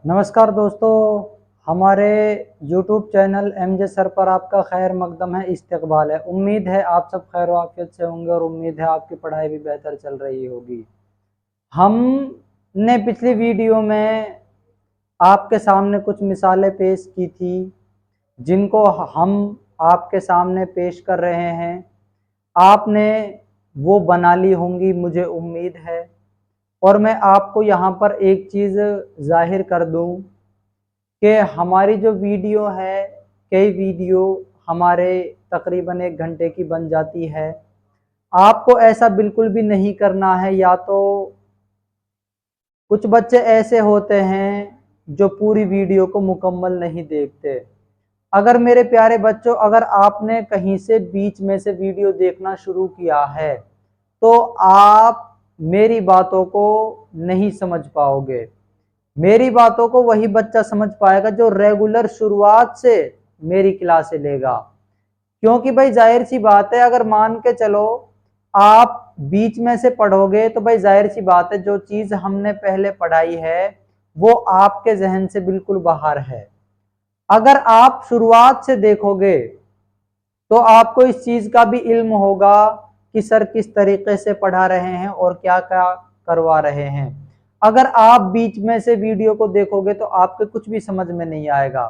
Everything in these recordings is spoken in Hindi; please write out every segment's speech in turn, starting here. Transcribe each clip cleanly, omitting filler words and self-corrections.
नमस्कार दोस्तों, हमारे YouTube चैनल एमजे सर पर आपका खैर मकदम है, इस्तकबाल है। उम्मीद है आप सब खैर आफियत से होंगे और उम्मीद है आपकी पढ़ाई भी बेहतर चल रही होगी। हमने पिछली वीडियो में आपके सामने कुछ मिसालें पेश की थी, जिनको हम आपके सामने पेश कर रहे हैं। आपने वो बना ली होंगी, मुझे उम्मीद है। और मैं आपको यहाँ पर एक चीज़ जाहिर कर दूँ कि हमारी जो वीडियो है, कई वीडियो हमारे तकरीबन 1 घंटे की बन जाती है। आपको ऐसा बिल्कुल भी नहीं करना है। या तो कुछ बच्चे ऐसे होते हैं जो पूरी वीडियो को मुकम्मल नहीं देखते। अगर मेरे प्यारे बच्चों, अगर आपने कहीं से बीच में से वीडियो देखना शुरू किया है तो आप मेरी बातों को नहीं समझ पाओगे। मेरी बातों को वही बच्चा समझ पाएगा जो रेगुलर शुरुआत से मेरी क्लासे लेगा। क्योंकि भाई जाहिर सी बात है, अगर मान के चलो आप बीच में से पढ़ोगे तो भाई जाहिर सी बात है, जो चीज हमने पहले पढ़ाई है वो आपके जहन से बिल्कुल बाहर है। अगर आप शुरुआत से देखोगे तो आपको इस चीज का भी इल्म होगा कि सर किस तरीके से पढ़ा रहे हैं और क्या क्या करवा रहे हैं। अगर आप बीच में से वीडियो को देखोगे तो आपके कुछ भी समझ में नहीं आएगा।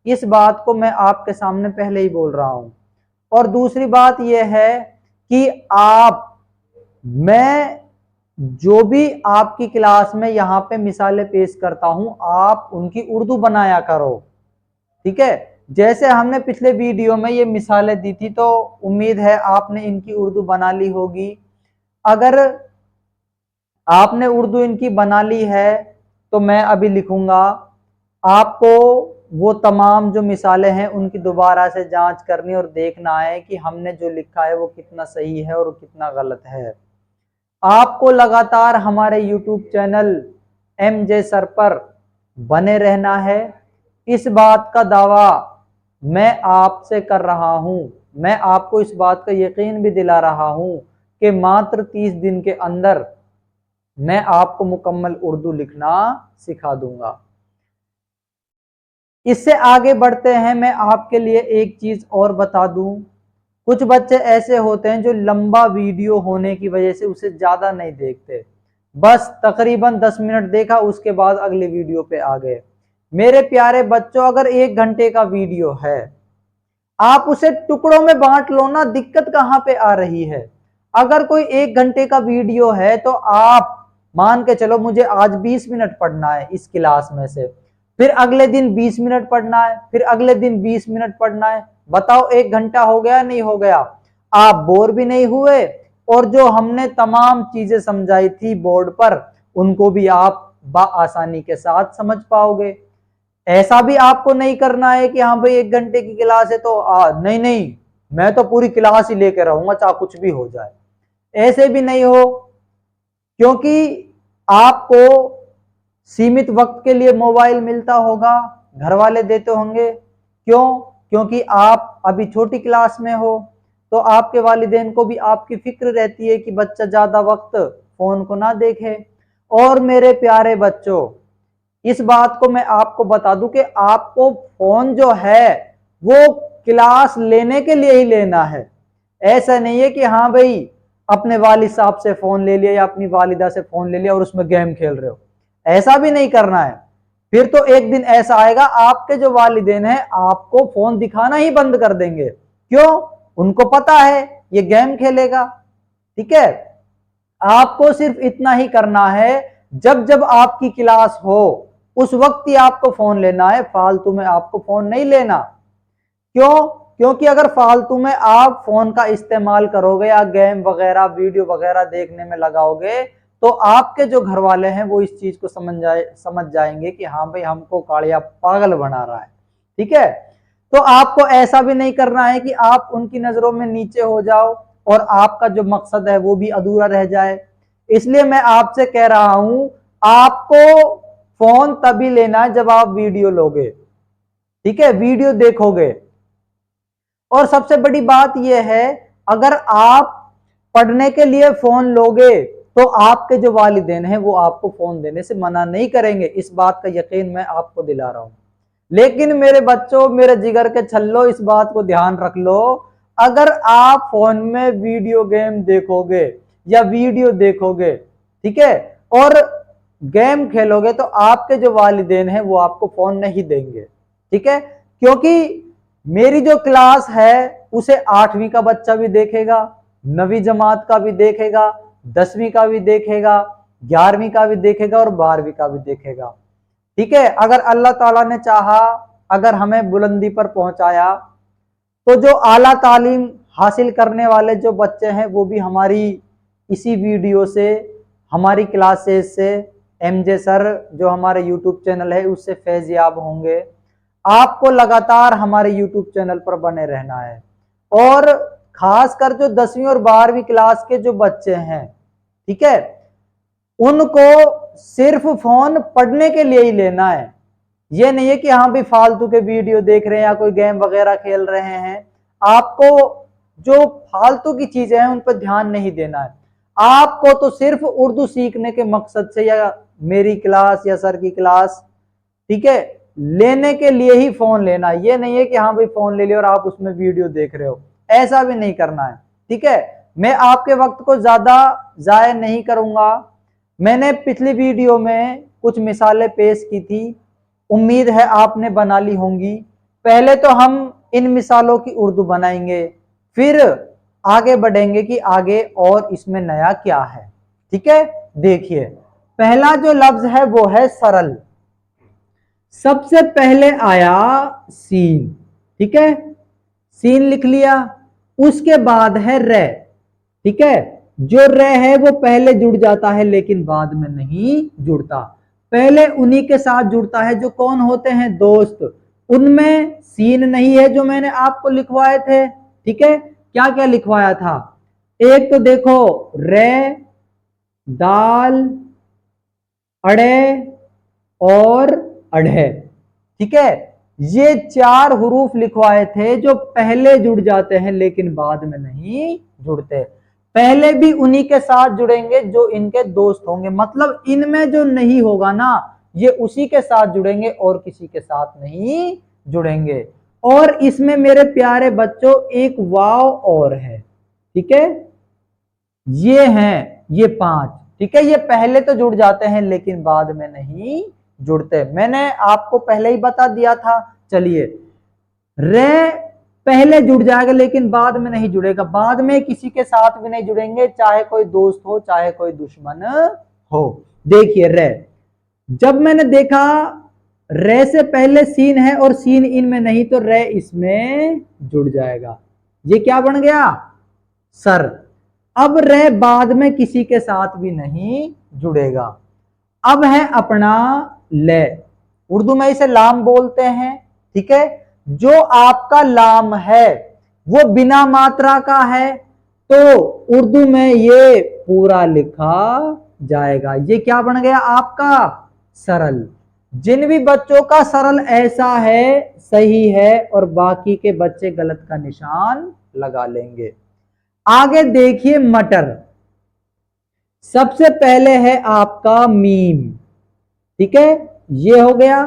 इस बात को मैं आपके सामने पहले ही बोल रहा हूं। और दूसरी बात यह है कि मैं जो भी आपकी क्लास में यहाँ पे मिसालें पेश करता हूं, आप उनकी उर्दू बनाया करो। ठीक है, जैसे हमने पिछले वीडियो में ये मिसालें दी थी तो उम्मीद है आपने इनकी उर्दू बना ली होगी। अगर आपने उर्दू इनकी बना ली है तो मैं अभी लिखूंगा। आपको वो तमाम जो मिसालें हैं उनकी दोबारा से जांच करनी और देखना है कि हमने जो लिखा है वो कितना सही है और कितना गलत है। आपको लगातार हमारे YouTube चैनल एमजे सर पर बने रहना है। इस बात का दावा मैं आपसे कर रहा हूं। मैं आपको इस बात का यकीन भी दिला रहा हूं कि मात्र 30 दिन के अंदर मैं आपको मुकम्मल उर्दू लिखना सिखा दूंगा। इससे आगे बढ़ते हैं, मैं आपके लिए एक चीज और बता दूं। कुछ बच्चे ऐसे होते हैं जो लंबा वीडियो होने की वजह से उसे ज्यादा नहीं देखते, बस तकरीबन 10 मिनट देखा, उसके बाद अगले वीडियो पे आ गए। मेरे प्यारे बच्चों, अगर 1 घंटे का वीडियो है, आप उसे टुकड़ों में बांट लो ना, दिक्कत कहां पे आ रही है। अगर कोई 1 घंटे का वीडियो है तो आप मान के चलो मुझे आज 20 मिनट पढ़ना है इस क्लास में से, फिर अगले दिन 20 मिनट पढ़ना है, फिर अगले दिन 20 मिनट पढ़ना है। बताओ 1 घंटा हो गया नहीं हो गया? आप बोर भी नहीं हुए और जो हमने तमाम चीजें समझाई थी बोर्ड पर उनको भी आप आसानी के साथ समझ पाओगे। ऐसा भी आपको नहीं करना है कि हाँ भाई 1 घंटे की क्लास है तो नहीं नहीं, मैं तो पूरी क्लास ही लेके रहूंगा चाहे कुछ भी हो जाए। ऐसे भी नहीं हो, क्योंकि आपको सीमित वक्त के लिए मोबाइल मिलता होगा, घर वाले देते होंगे। क्यों? क्योंकि आप अभी छोटी क्लास में हो, तो आपके वालिदैन को भी आपकी फिक्र रहती है कि बच्चा ज्यादा वक्त फोन को ना देखे। और मेरे प्यारे बच्चों, इस बात को मैं आपको बता दूं कि आपको फोन जो है वो क्लास लेने के लिए ही लेना है। ऐसा नहीं है कि हाँ भाई अपने वालिद साहब से फोन ले लिया या अपनी वालिदा से फोन ले लिया और उसमें गेम खेल रहे हो। ऐसा भी नहीं करना है। फिर तो एक दिन ऐसा आएगा आपके जो वालिदैन हैं आपको फोन दिखाना ही बंद कर देंगे। क्यों? उनको पता है ये गेम खेलेगा। ठीक है, आपको सिर्फ इतना ही करना है, जब जब आपकी क्लास हो उस वक्त ही आपको फोन लेना है, फालतू में आपको फोन नहीं लेना। क्यों? क्योंकि अगर फालतू में आप फोन का इस्तेमाल करोगे या गेम वगैरह वीडियो वगैरह देखने में लगाओगे तो आपके जो घर वाले हैं वो इस चीज को समझ जाएंगे कि हाँ भाई हमको कालिया पागल बना रहा है। ठीक है, तो आपको ऐसा भी नहीं करना है कि आप उनकी नजरों में नीचे हो जाओ और आपका जो मकसद है वो भी अधूरा रह जाए। इसलिए मैं आपसे कह रहा हूं, आपको फोन तभी लेना है जब आप वीडियो लोगे। ठीक है, वीडियो देखोगे। और सबसे बड़ी बात यह है, अगर आप पढ़ने के लिए फोन लोगे तो आपके जो वालिदैन हैं वो आपको फोन देने से मना नहीं करेंगे, इस बात का यकीन मैं आपको दिला रहा हूं। लेकिन मेरे बच्चों, मेरे जिगर के छल्लो, इस बात को ध्यान रख लो, अगर आप फोन में वीडियो गेम देखोगे या वीडियो देखोगे, ठीक है, और गेम खेलोगे, तो आपके जो वालिदैन हैं वो आपको फोन नहीं देंगे, ठीक है। क्योंकि मेरी जो क्लास है उसे 8वीं का बच्चा भी देखेगा, 9वीं जमात का भी देखेगा, 10वीं का भी देखेगा, 11वीं का भी देखेगा और 12वीं का भी देखेगा, ठीक है। अगर अल्लाह ताला ने चाहा, अगर हमें बुलंदी पर पहुंचाया, तो जो आला तालीम हासिल करने वाले जो बच्चे हैं वो भी हमारी इसी वीडियो से, हमारी क्लासेस से, एमजे सर जो हमारे यूट्यूब चैनल है उससे फैज़याब होंगे। आपको लगातार हमारे यूट्यूब चैनल पर बने रहना है। और खासकर जो 10वीं और 12वीं क्लास के जो बच्चे हैं, ठीक है, उनको सिर्फ फोन पढ़ने के लिए ही लेना है। ये नहीं है कि हाँ भी फालतू के वीडियो देख रहे हैं या कोई गेम वगैरह खेल रहे हैं। आपको जो फालतू की चीजें हैं उन पर ध्यान नहीं देना है। आपको तो सिर्फ उर्दू सीखने के मकसद से या मेरी क्लास या सर की क्लास, ठीक है, लेने के लिए ही फोन लेना है। ये नहीं है कि हाँ भाई फोन ले लिया और आप उसमें वीडियो देख रहे हो, ऐसा भी नहीं करना है, ठीक है। मैं आपके वक्त को ज्यादा जाया नहीं करूंगा। मैंने पिछली वीडियो में कुछ मिसालें पेश की थी, उम्मीद है आपने बना ली होंगी। पहले तो हम इन मिसालों की उर्दू बनाएंगे, फिर आगे बढ़ेंगे कि आगे और इसमें नया क्या है, ठीक है। देखिए, पहला जो लफ्ज है वो है सरल। सबसे पहले आया सीन, ठीक है, सीन लिख लिया। उसके बाद है रे, ठीक है। जो रे है वो पहले जुड़ जाता है लेकिन बाद में नहीं जुड़ता। पहले उन्हीं के साथ जुड़ता है जो कौन होते हैं, दोस्त। उनमें सीन नहीं है जो मैंने आपको लिखवाए थे, ठीक है। क्या क्या लिखवाया था, एक तो देखो रे, दाल, अड़े और अढ़े, ठीक है। ये 4 हुरूफ लिखवाए थे जो पहले जुड़ जाते हैं लेकिन बाद में नहीं जुड़ते। पहले भी उन्हीं के साथ जुड़ेंगे जो इनके दोस्त होंगे, मतलब इनमें जो नहीं होगा ना ये उसी के साथ जुड़ेंगे और किसी के साथ नहीं जुड़ेंगे। और इसमें मेरे प्यारे बच्चों एक वाव और है, ठीक है। ये हैं ये 5, ठीक है। ये पहले तो जुड़ जाते हैं लेकिन बाद में नहीं जुड़ते, मैंने आपको पहले ही बता दिया था। चलिए, रे पहले जुड़ जाएगा लेकिन बाद में नहीं जुड़ेगा, बाद में किसी के साथ भी नहीं जुड़ेंगे, चाहे कोई दोस्त हो चाहे कोई दुश्मन हो। देखिए रे, जब मैंने देखा रे से पहले सीन है और सीन इनमें नहीं, तो रे इसमें जुड़ जाएगा। ये क्या बन गया, सर। अब रे बाद में किसी के साथ भी नहीं जुड़ेगा। अब है अपना ले, उर्दू में इसे लाम बोलते हैं, ठीक है। जो आपका लाम है वो बिना मात्रा का है तो उर्दू में ये पूरा लिखा जाएगा। ये क्या बन गया आपका, सरल। जिन भी बच्चों का सरल ऐसा है सही है और बाकी के बच्चे गलत का निशान लगा लेंगे। आगे देखिए मटर, सबसे पहले है आपका मीम, ठीक है, ये हो गया।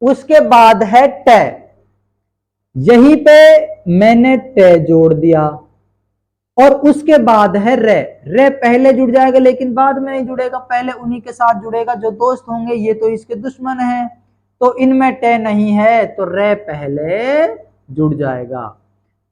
उसके बाद है टे, यहीं पे मैंने टे जोड़ दिया। और उसके बाद है रे, रे पहले जुड़ जाएगा लेकिन बाद में नहीं जुड़ेगा, पहले उन्हीं के साथ जुड़ेगा जो दोस्त होंगे, ये तो इसके दुश्मन हैं तो इनमें टे नहीं है तो रे पहले जुड़ जाएगा।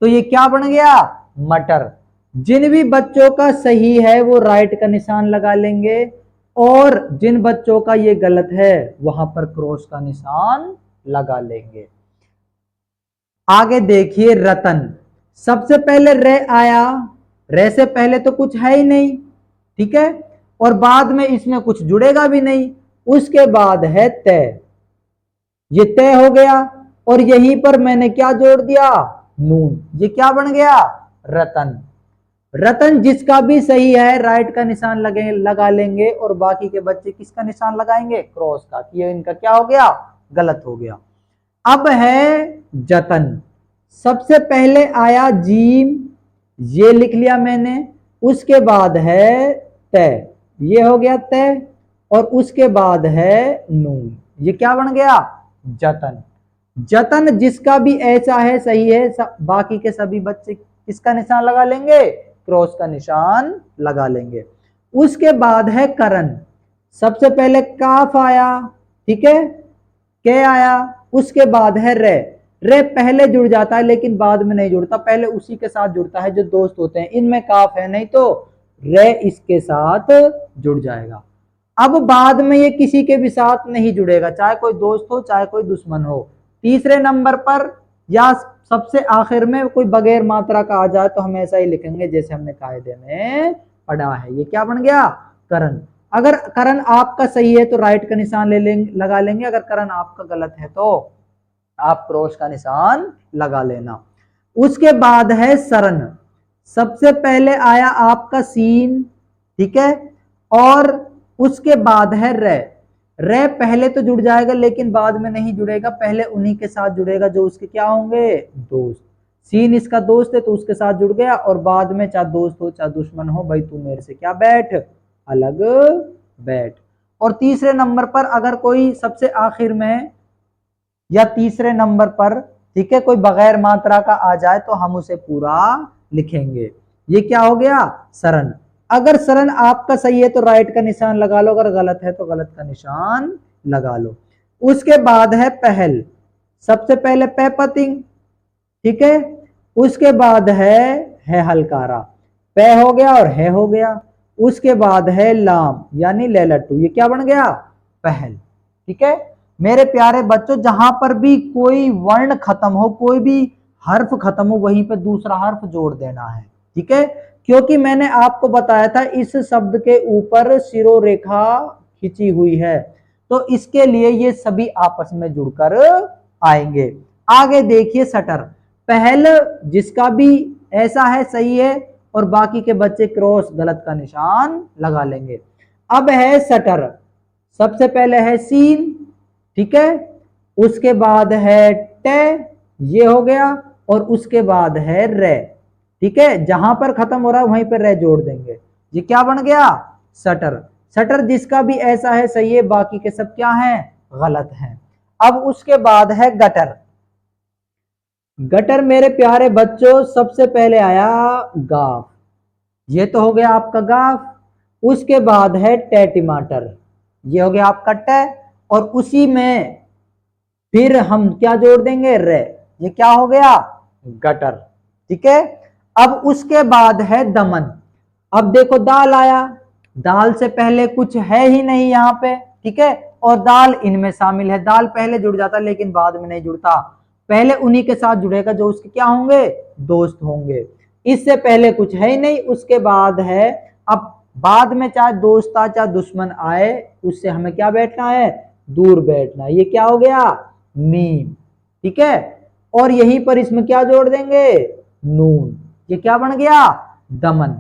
तो ये क्या बन गया, मटर। जिन भी बच्चों का सही है वो राइट का निशान लगा लेंगे और जिन बच्चों का ये गलत है वहां पर क्रॉस का निशान लगा लेंगे। आगे देखिए रतन, सबसे पहले रे आया, रे से पहले तो कुछ है ही नहीं, ठीक है, और बाद में इसमें कुछ जुड़ेगा भी नहीं। उसके बाद है तय, ये तय हो गया और यहीं पर मैंने क्या जोड़ दिया, नून। ये क्या बन गया, रतन। रतन जिसका भी सही है राइट का निशान लगा लेंगे और बाकी के बच्चे किसका निशान लगाएंगे, क्रॉस का। ये इनका क्या हो गया, गलत हो गया। अब है जतन, सबसे पहले आया जीम, ये लिख लिया मैंने। उसके बाद है तय, ये हो गया तय, और उसके बाद है नून, ये क्या बन गया? जतन। जतन जिसका भी ऐसा है सही है, बाकी के सभी बच्चे किसका निशान लगा लेंगे? क्रॉस का निशान लगा लेंगे। उसके बाद है करण, सबसे पहले काफ आया, ठीक है, के आया, उसके बाद है रे। रे पहले जुड़ जाता है लेकिन बाद में नहीं जुड़ता, पहले उसी के साथ जुड़ता है जो दोस्त होते हैं। इनमें काफ है नहीं तो रे इसके साथ जुड़ जाएगा। अब बाद में ये किसी के भी साथ नहीं जुड़ेगा, चाहे कोई दोस्त हो चाहे कोई दुश्मन हो। तीसरे नंबर पर या सबसे आखिर में कोई बगैर मात्रा का आ जाए तो हम ऐसा ही लिखेंगे जैसे हमने कायदे में पढ़ा है। ये क्या बन गया? करण। अगर करण आपका सही है तो राइट का निशान ले लेंगे, लगा लेंगे। अगर करण आपका गलत है तो आप क्रॉस का निशान लगा लेना। उसके बाद है शरण, सबसे पहले आया आपका सीन, ठीक है, और उसके बाद है रे। रे पहले तो जुड़ जाएगा लेकिन बाद में नहीं जुड़ेगा, पहले उन्हीं के साथ जुड़ेगा जो उसके क्या होंगे? दोस्त। सीन इसका दोस्त है तो उसके साथ जुड़ गया, और बाद में चाहे दोस्त हो चाहे दुश्मन हो, भाई तू मेरे से क्या बैठ, अलग बैठ। और तीसरे नंबर पर अगर कोई सबसे आखिर में या तीसरे नंबर पर, ठीक है, कोई बगैर मात्रा का आ जाए तो हम उसे पूरा लिखेंगे। ये क्या हो गया? शरण। अगर शरण आपका सही है तो राइट का निशान लगा लो, अगर गलत है तो गलत का निशान लगा लो। उसके बाद है पहल, सबसे पहले पेपतिंग, ठीक है, उसके बाद है हलकारा, पे हो गया और है हो गया। उसके बाद है लाम यानी लैलट्टू, ये क्या बन गया? पहल। ठीक है मेरे प्यारे बच्चों, जहां पर भी कोई वर्ण खत्म हो, कोई भी हर्फ खत्म हो, वहीं पे दूसरा हर्फ जोड़ देना है, ठीक है, क्योंकि मैंने आपको बताया था इस शब्द के ऊपर शिरोरेखा खिंची हुई है, तो इसके लिए ये सभी आपस में जुड़कर आएंगे। आगे देखिए सटर, पहल जिसका भी ऐसा है सही है, और बाकी के बच्चे क्रॉस गलत का निशान लगा लेंगे। अब है सटर, सबसे पहले है सीन, ठीक है, उसके बाद है टे, ये हो गया, और उसके बाद है रे, ठीक है, जहां पर खत्म हो रहा है वहीं पर रे जोड़ देंगे। ये क्या बन गया? सटर। सटर जिसका भी ऐसा है सही है, बाकी के सब क्या हैं? गलत हैं। अब उसके बाद है गटर। गटर मेरे प्यारे बच्चों सबसे पहले आया गाफ, ये तो हो गया आपका गाफ। उसके बाद है टे टमाटर, ये हो गया आपका टे, और उसी में फिर हम क्या जोड़ देंगे? रे, ये क्या हो गया? गटर। ठीक है, अब उसके बाद है दमन। अब देखो दाल आया, दाल से पहले कुछ है ही नहीं यहाँ पे, ठीक है, और दाल इनमें शामिल है। दाल पहले जुड़ जाता लेकिन बाद में नहीं जुड़ता, पहले उन्हीं के साथ जुड़ेगा जो उसके क्या होंगे? दोस्त होंगे। इससे पहले कुछ है ही नहीं, उसके बाद है, अब बाद में चाहे दोस्त आ चाहे दुश्मन आए, उससे हमें क्या बैठना है? दूर बैठना। ये क्या हो गया? मीम। ठीक है, और यहीं पर इसमें क्या जोड़ देंगे? नून। ये क्या बन गया? दमन।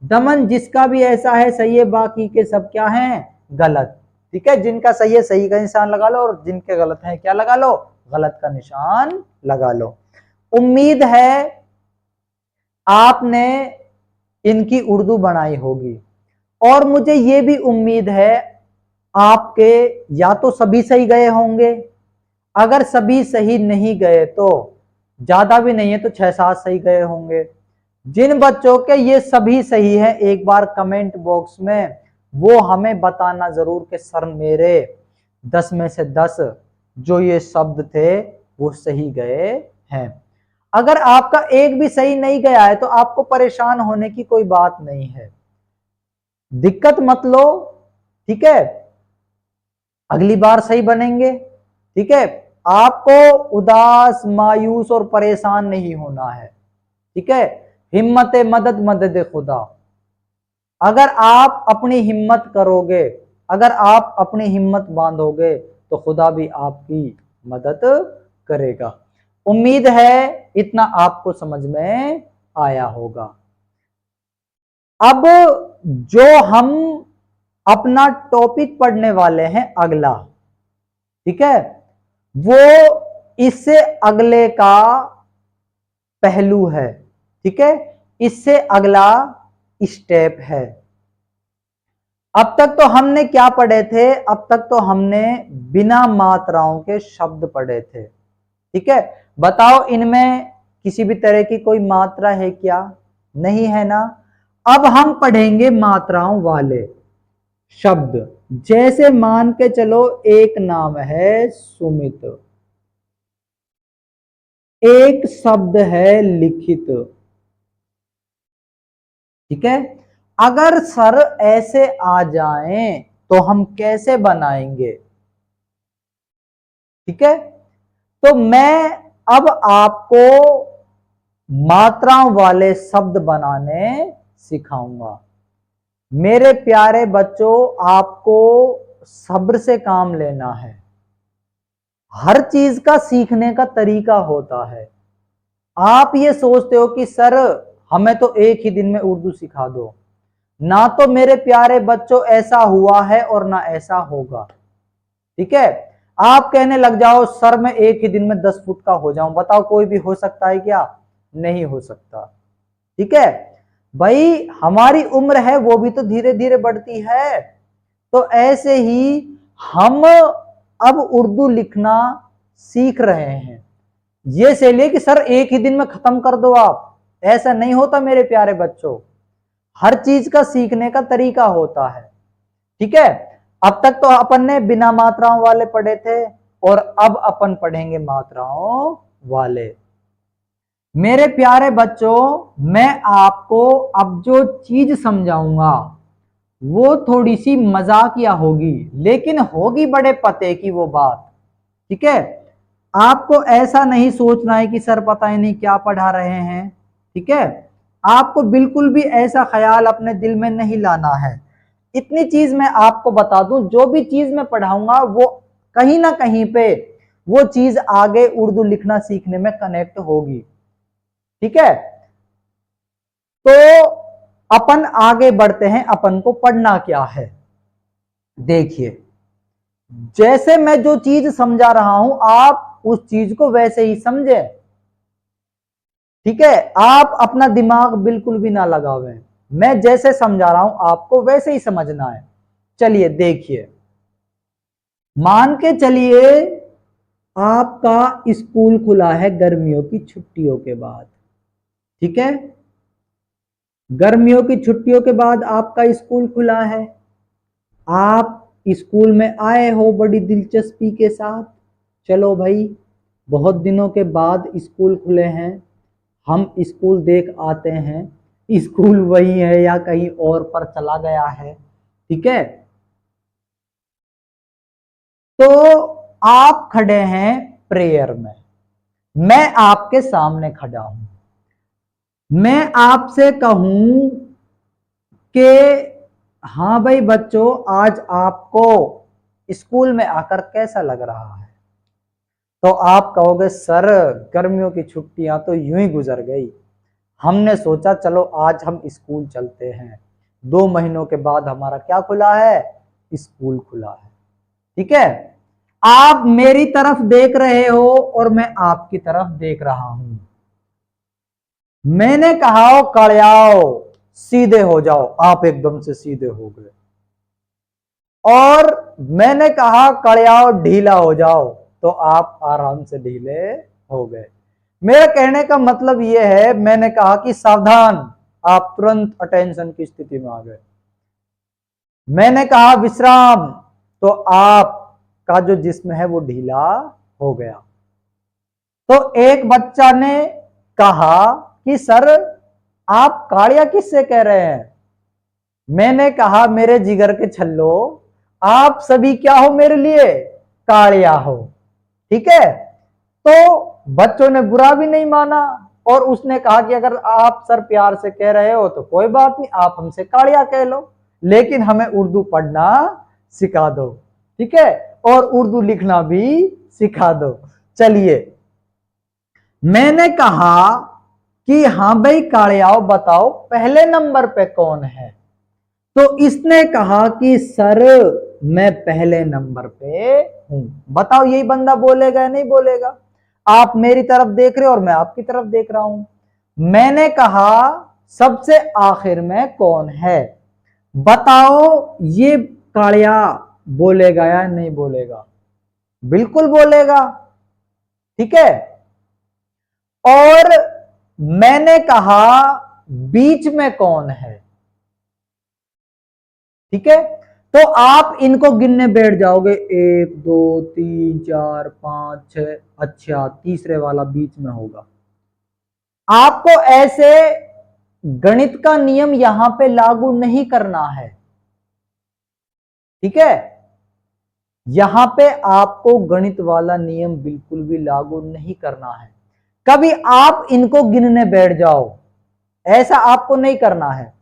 दमन जिसका भी ऐसा है सही है, बाकी के सब क्या हैं? गलत। ठीक है, जिनका सही है सही का निशान लगा लो, और जिनके गलत है क्या लगा लो? गलत का निशान लगा लो। उम्मीद है आपने इनकी उर्दू बनाई होगी, और मुझे ये भी उम्मीद है आपके या तो सभी सही गए होंगे, अगर सभी सही नहीं गए तो ज्यादा भी नहीं है तो 6-7 सही गए होंगे। जिन बच्चों के ये सभी सही है, एक बार कमेंट बॉक्स में वो हमें बताना जरूर कि सर मेरे 10 में से 10 जो ये शब्द थे वो सही गए हैं। अगर आपका एक भी सही नहीं गया है तो आपको परेशान होने की कोई बात नहीं है, दिक्कत मत लो, ठीक है, अगली बार सही बनेंगे। ठीक है, आपको उदास मायूस और परेशान नहीं होना है, ठीक है, हिम्मत मदद मदद खुदा। अगर आप अपनी हिम्मत करोगे, अगर आप अपनी हिम्मत बांधोगे तो खुदा भी आपकी मदद करेगा। उम्मीद है इतना आपको समझ में आया होगा। अब जो हम अपना टॉपिक पढ़ने वाले हैं अगला, ठीक है, वो इससे अगले का पहलू है। ठीक है, इससे अगला स्टेप है। अब तक तो हमने क्या पढ़े थे? अब तक तो हमने बिना मात्राओं के शब्द पढ़े थे। ठीक है, बताओ इनमें किसी भी तरह की कोई मात्रा है क्या? नहीं है ना। अब हम पढ़ेंगे मात्राओं वाले शब्द। जैसे मान के चलो एक नाम है सुमित, एक शब्द है लिखित। ठीक है, अगर सर ऐसे आ जाएं तो हम कैसे बनाएंगे? ठीक है, तो मैं अब आपको मात्राओं वाले शब्द बनाने सिखाऊंगा। मेरे प्यारे बच्चों, आपको सब्र से काम लेना है। हर चीज का सीखने का तरीका होता है। आप ये सोचते हो कि सर हमें तो एक ही दिन में उर्दू सिखा दो, ना तो मेरे प्यारे बच्चों ऐसा हुआ है और ना ऐसा होगा। ठीक है, आप कहने लग जाओ सर मैं एक ही दिन में 10 फुट का हो जाऊं। बताओ कोई भी हो सकता है क्या? नहीं हो सकता। ठीक है भाई, हमारी उम्र है वो भी तो धीरे धीरे बढ़ती है। तो ऐसे ही हम अब उर्दू लिखना सीख रहे हैं। ये से लिए कि सर एक ही दिन में खत्म कर दो आप, ऐसा नहीं होता मेरे प्यारे बच्चों। हर चीज का सीखने का तरीका होता है। ठीक है, अब तक तो अपन ने बिना मात्राओं वाले पढ़े थे और अब अपन पढ़ेंगे मात्राओं वाले। मेरे प्यारे बच्चों, मैं आपको अब जो चीज समझाऊंगा वो थोड़ी सी मजाकिया होगी, लेकिन होगी बड़े पते की वो बात। ठीक है, आपको ऐसा नहीं सोचना है कि सर पता ही नहीं क्या पढ़ा रहे हैं। ठीक है, आपको बिल्कुल भी ऐसा ख्याल अपने दिल में नहीं लाना है। इतनी चीज मैं आपको बता दूं, जो भी चीज मैं पढ़ाऊंगा वो कहीं ना कहीं पे वो चीज आगे उर्दू लिखना सीखने में कनेक्ट होगी। ठीक है, तो अपन आगे बढ़ते हैं। अपन को पढ़ना क्या है, देखिए। जैसे मैं जो चीज समझा रहा हूं आप उस चीज को वैसे ही समझे। ठीक है, आप अपना दिमाग बिल्कुल भी ना लगावें। मैं जैसे समझा रहा हूं आपको वैसे ही समझना है। चलिए देखिए, मान के चलिए आपका स्कूल खुला है गर्मियों की छुट्टियों के बाद। ठीक है, गर्मियों की छुट्टियों के बाद आपका स्कूल खुला है। आप स्कूल में आए हो बड़ी दिलचस्पी के साथ। चलो भाई, बहुत दिनों के बाद स्कूल खुले हैं, हम स्कूल देख आते हैं। स्कूल वही है या कहीं और पर चला गया है। ठीक है, तो आप खड़े हैं प्रेयर में, मैं आपके सामने खड़ा हूं। मैं आपसे कहूं कि हाँ भाई बच्चों, आज आपको स्कूल में आकर कैसा लग रहा है? तो आप कहोगे सर गर्मियों की छुट्टियां तो यूं ही गुजर गई, हमने सोचा चलो आज हम स्कूल चलते हैं। 2 महीनों के बाद हमारा क्या खुला है? स्कूल खुला है। ठीक है, आप मेरी तरफ देख रहे हो और मैं आपकी तरफ देख रहा हूं। मैंने कहा कड़ियाओ सीधे हो जाओ, आप एकदम से सीधे हो गए। और मैंने कहा कड़ियाओ ढीला हो जाओ, तो आप आराम से ढीले हो गए। मेरा कहने का मतलब यह है, मैंने कहा कि सावधान, आप तुरंत अटेंशन की स्थिति में आ गए। मैंने कहा विश्राम, तो आपका जो जिस्म है वो ढीला हो गया। तो एक बच्चा ने कहा कि सर आप काड़िया किससे कह रहे हैं? मैंने कहा मेरे जिगर के छल्लो, आप सभी क्या हो मेरे लिए? काड़िया हो। ठीक है, तो बच्चों ने बुरा भी नहीं माना और उसने कहा कि अगर आप सर प्यार से कह रहे हो तो कोई बात नहीं, आप हमसे काड़िया कह लो, लेकिन हमें उर्दू पढ़ना सिखा दो। ठीक है, और उर्दू लिखना भी सिखा दो। चलिए, मैंने कहा कि हाँ भाई काड़ियाओ बताओ पहले नंबर पे कौन है? तो इसने कहा कि सर मैं पहले नंबर पे हूं। बताओ यही बंदा बोलेगा या नहीं बोलेगा? आप मेरी तरफ देख रहे हो और मैं आपकी तरफ देख रहा हूं। मैंने कहा सबसे आखिर में कौन है? बताओ, ये कालिया बोलेगा या नहीं बोलेगा? बिल्कुल बोलेगा। ठीक है। और मैंने कहा बीच में कौन है? ठीक है, तो आप इनको गिनने बैठ जाओगे, 1 2 3 4 5 6। अच्छा, तीसरे वाला बीच में होगा। आपको ऐसे गणित का नियम यहां पे लागू नहीं करना है। ठीक है, यहां पे आपको गणित वाला नियम बिल्कुल भी लागू नहीं करना है। कभी आप इनको गिनने बैठ जाओ, ऐसा आपको नहीं करना है।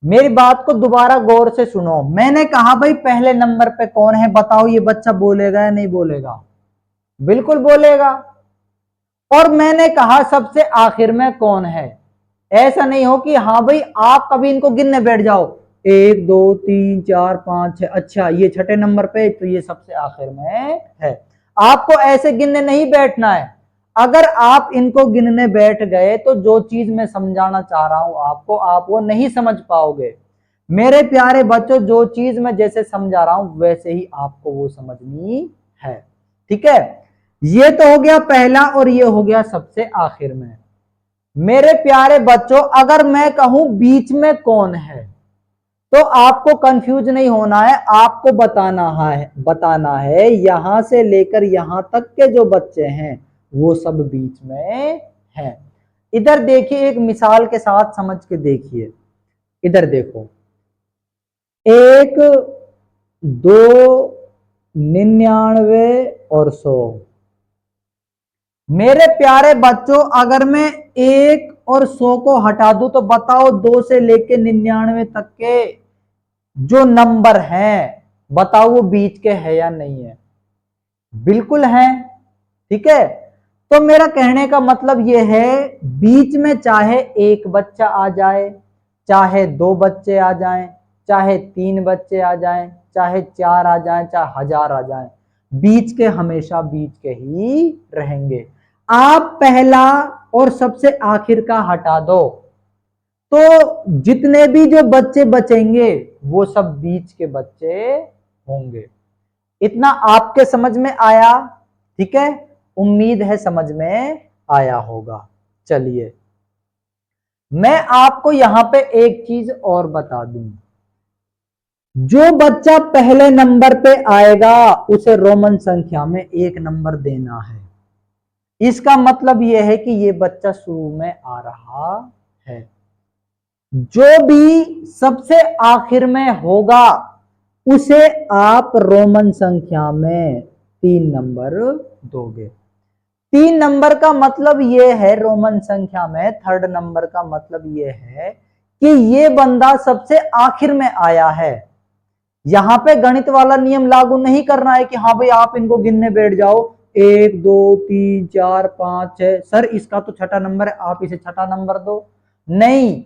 मेरी बात को दोबारा गौर से सुनो। मैंने कहा भाई पहले नंबर पे कौन है, बताओ, ये बच्चा बोलेगा या नहीं बोलेगा? बिल्कुल बोलेगा। और मैंने कहा सबसे आखिर में कौन है। ऐसा नहीं हो कि हाँ भाई आप कभी इनको गिनने बैठ जाओ, 1 2 3 4 5 6, अच्छा ये छठे नंबर पे, तो ये सबसे आखिर में है। आपको ऐसे गिनने नहीं बैठना है। अगर आप इनको गिनने बैठ गए तो जो चीज मैं समझाना चाह रहा हूं आपको, आप वो नहीं समझ पाओगे। मेरे प्यारे बच्चों, जो चीज मैं जैसे समझा रहा हूं वैसे ही आपको वो समझनी है। ठीक है, ये तो हो गया पहला और ये हो गया सबसे आखिर में। मेरे प्यारे बच्चों, अगर मैं कहूं बीच में कौन है तो आपको कंफ्यूज नहीं होना है। आपको बताना है यहां से लेकर यहां तक के जो बच्चे हैं वो सब बीच में हैं। इधर देखिए, एक मिसाल के साथ समझ के देखिए। इधर देखो, 1 2 99 और 100। मेरे प्यारे बच्चों, अगर मैं 1 और 100 को हटा दूं तो बताओ 2 से लेके 99 तक के जो नंबर हैं, बताओ वो बीच के है या नहीं है? बिल्कुल है। ठीक है, तो मेरा कहने का मतलब ये है, बीच में चाहे एक बच्चा आ जाए, चाहे 2 बच्चे आ जाएं, चाहे 3 बच्चे आ जाएं, चाहे 4 आ जाएं, चाहे 1000 आ जाएं, बीच के हमेशा बीच के ही रहेंगे। आप पहला और सबसे आखिर का हटा दो तो जितने भी जो बच्चे बचेंगे वो सब बीच के बच्चे होंगे। इतना आपके समझ में आया? ठीक है, उम्मीद है समझ में आया होगा। चलिए, मैं आपको यहां पे एक चीज और बता दूं। जो बच्चा पहले नंबर पे आएगा उसे रोमन संख्या में 1 नंबर देना है। इसका मतलब यह है कि ये बच्चा शुरू में आ रहा है। जो भी सबसे आखिर में होगा उसे आप रोमन संख्या में 3 नंबर दोगे। 3 नंबर का मतलब यह है, रोमन संख्या में थर्ड नंबर का मतलब यह है कि ये बंदा सबसे आखिर में आया है। यहां पे गणित वाला नियम लागू नहीं करना है कि हाँ भाई आप इनको गिनने बैठ जाओ, 1 2 3 4 5 6, सर इसका तो छठा नंबर है, आप इसे छठा नंबर दो। नहीं,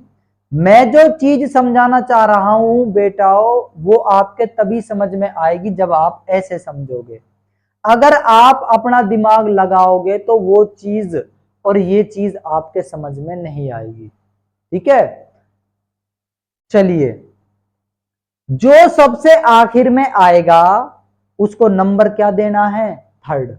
मैं जो चीज समझाना चाह रहा हूं बेटाओ, वो आपके तभी समझ में आएगी जब आप ऐसे समझोगे। अगर आप अपना दिमाग लगाओगे तो वो चीज और ये चीज आपके समझ में नहीं आएगी। ठीक है, चलिए, जो सबसे आखिर में आएगा उसको नंबर क्या देना है? थर्ड।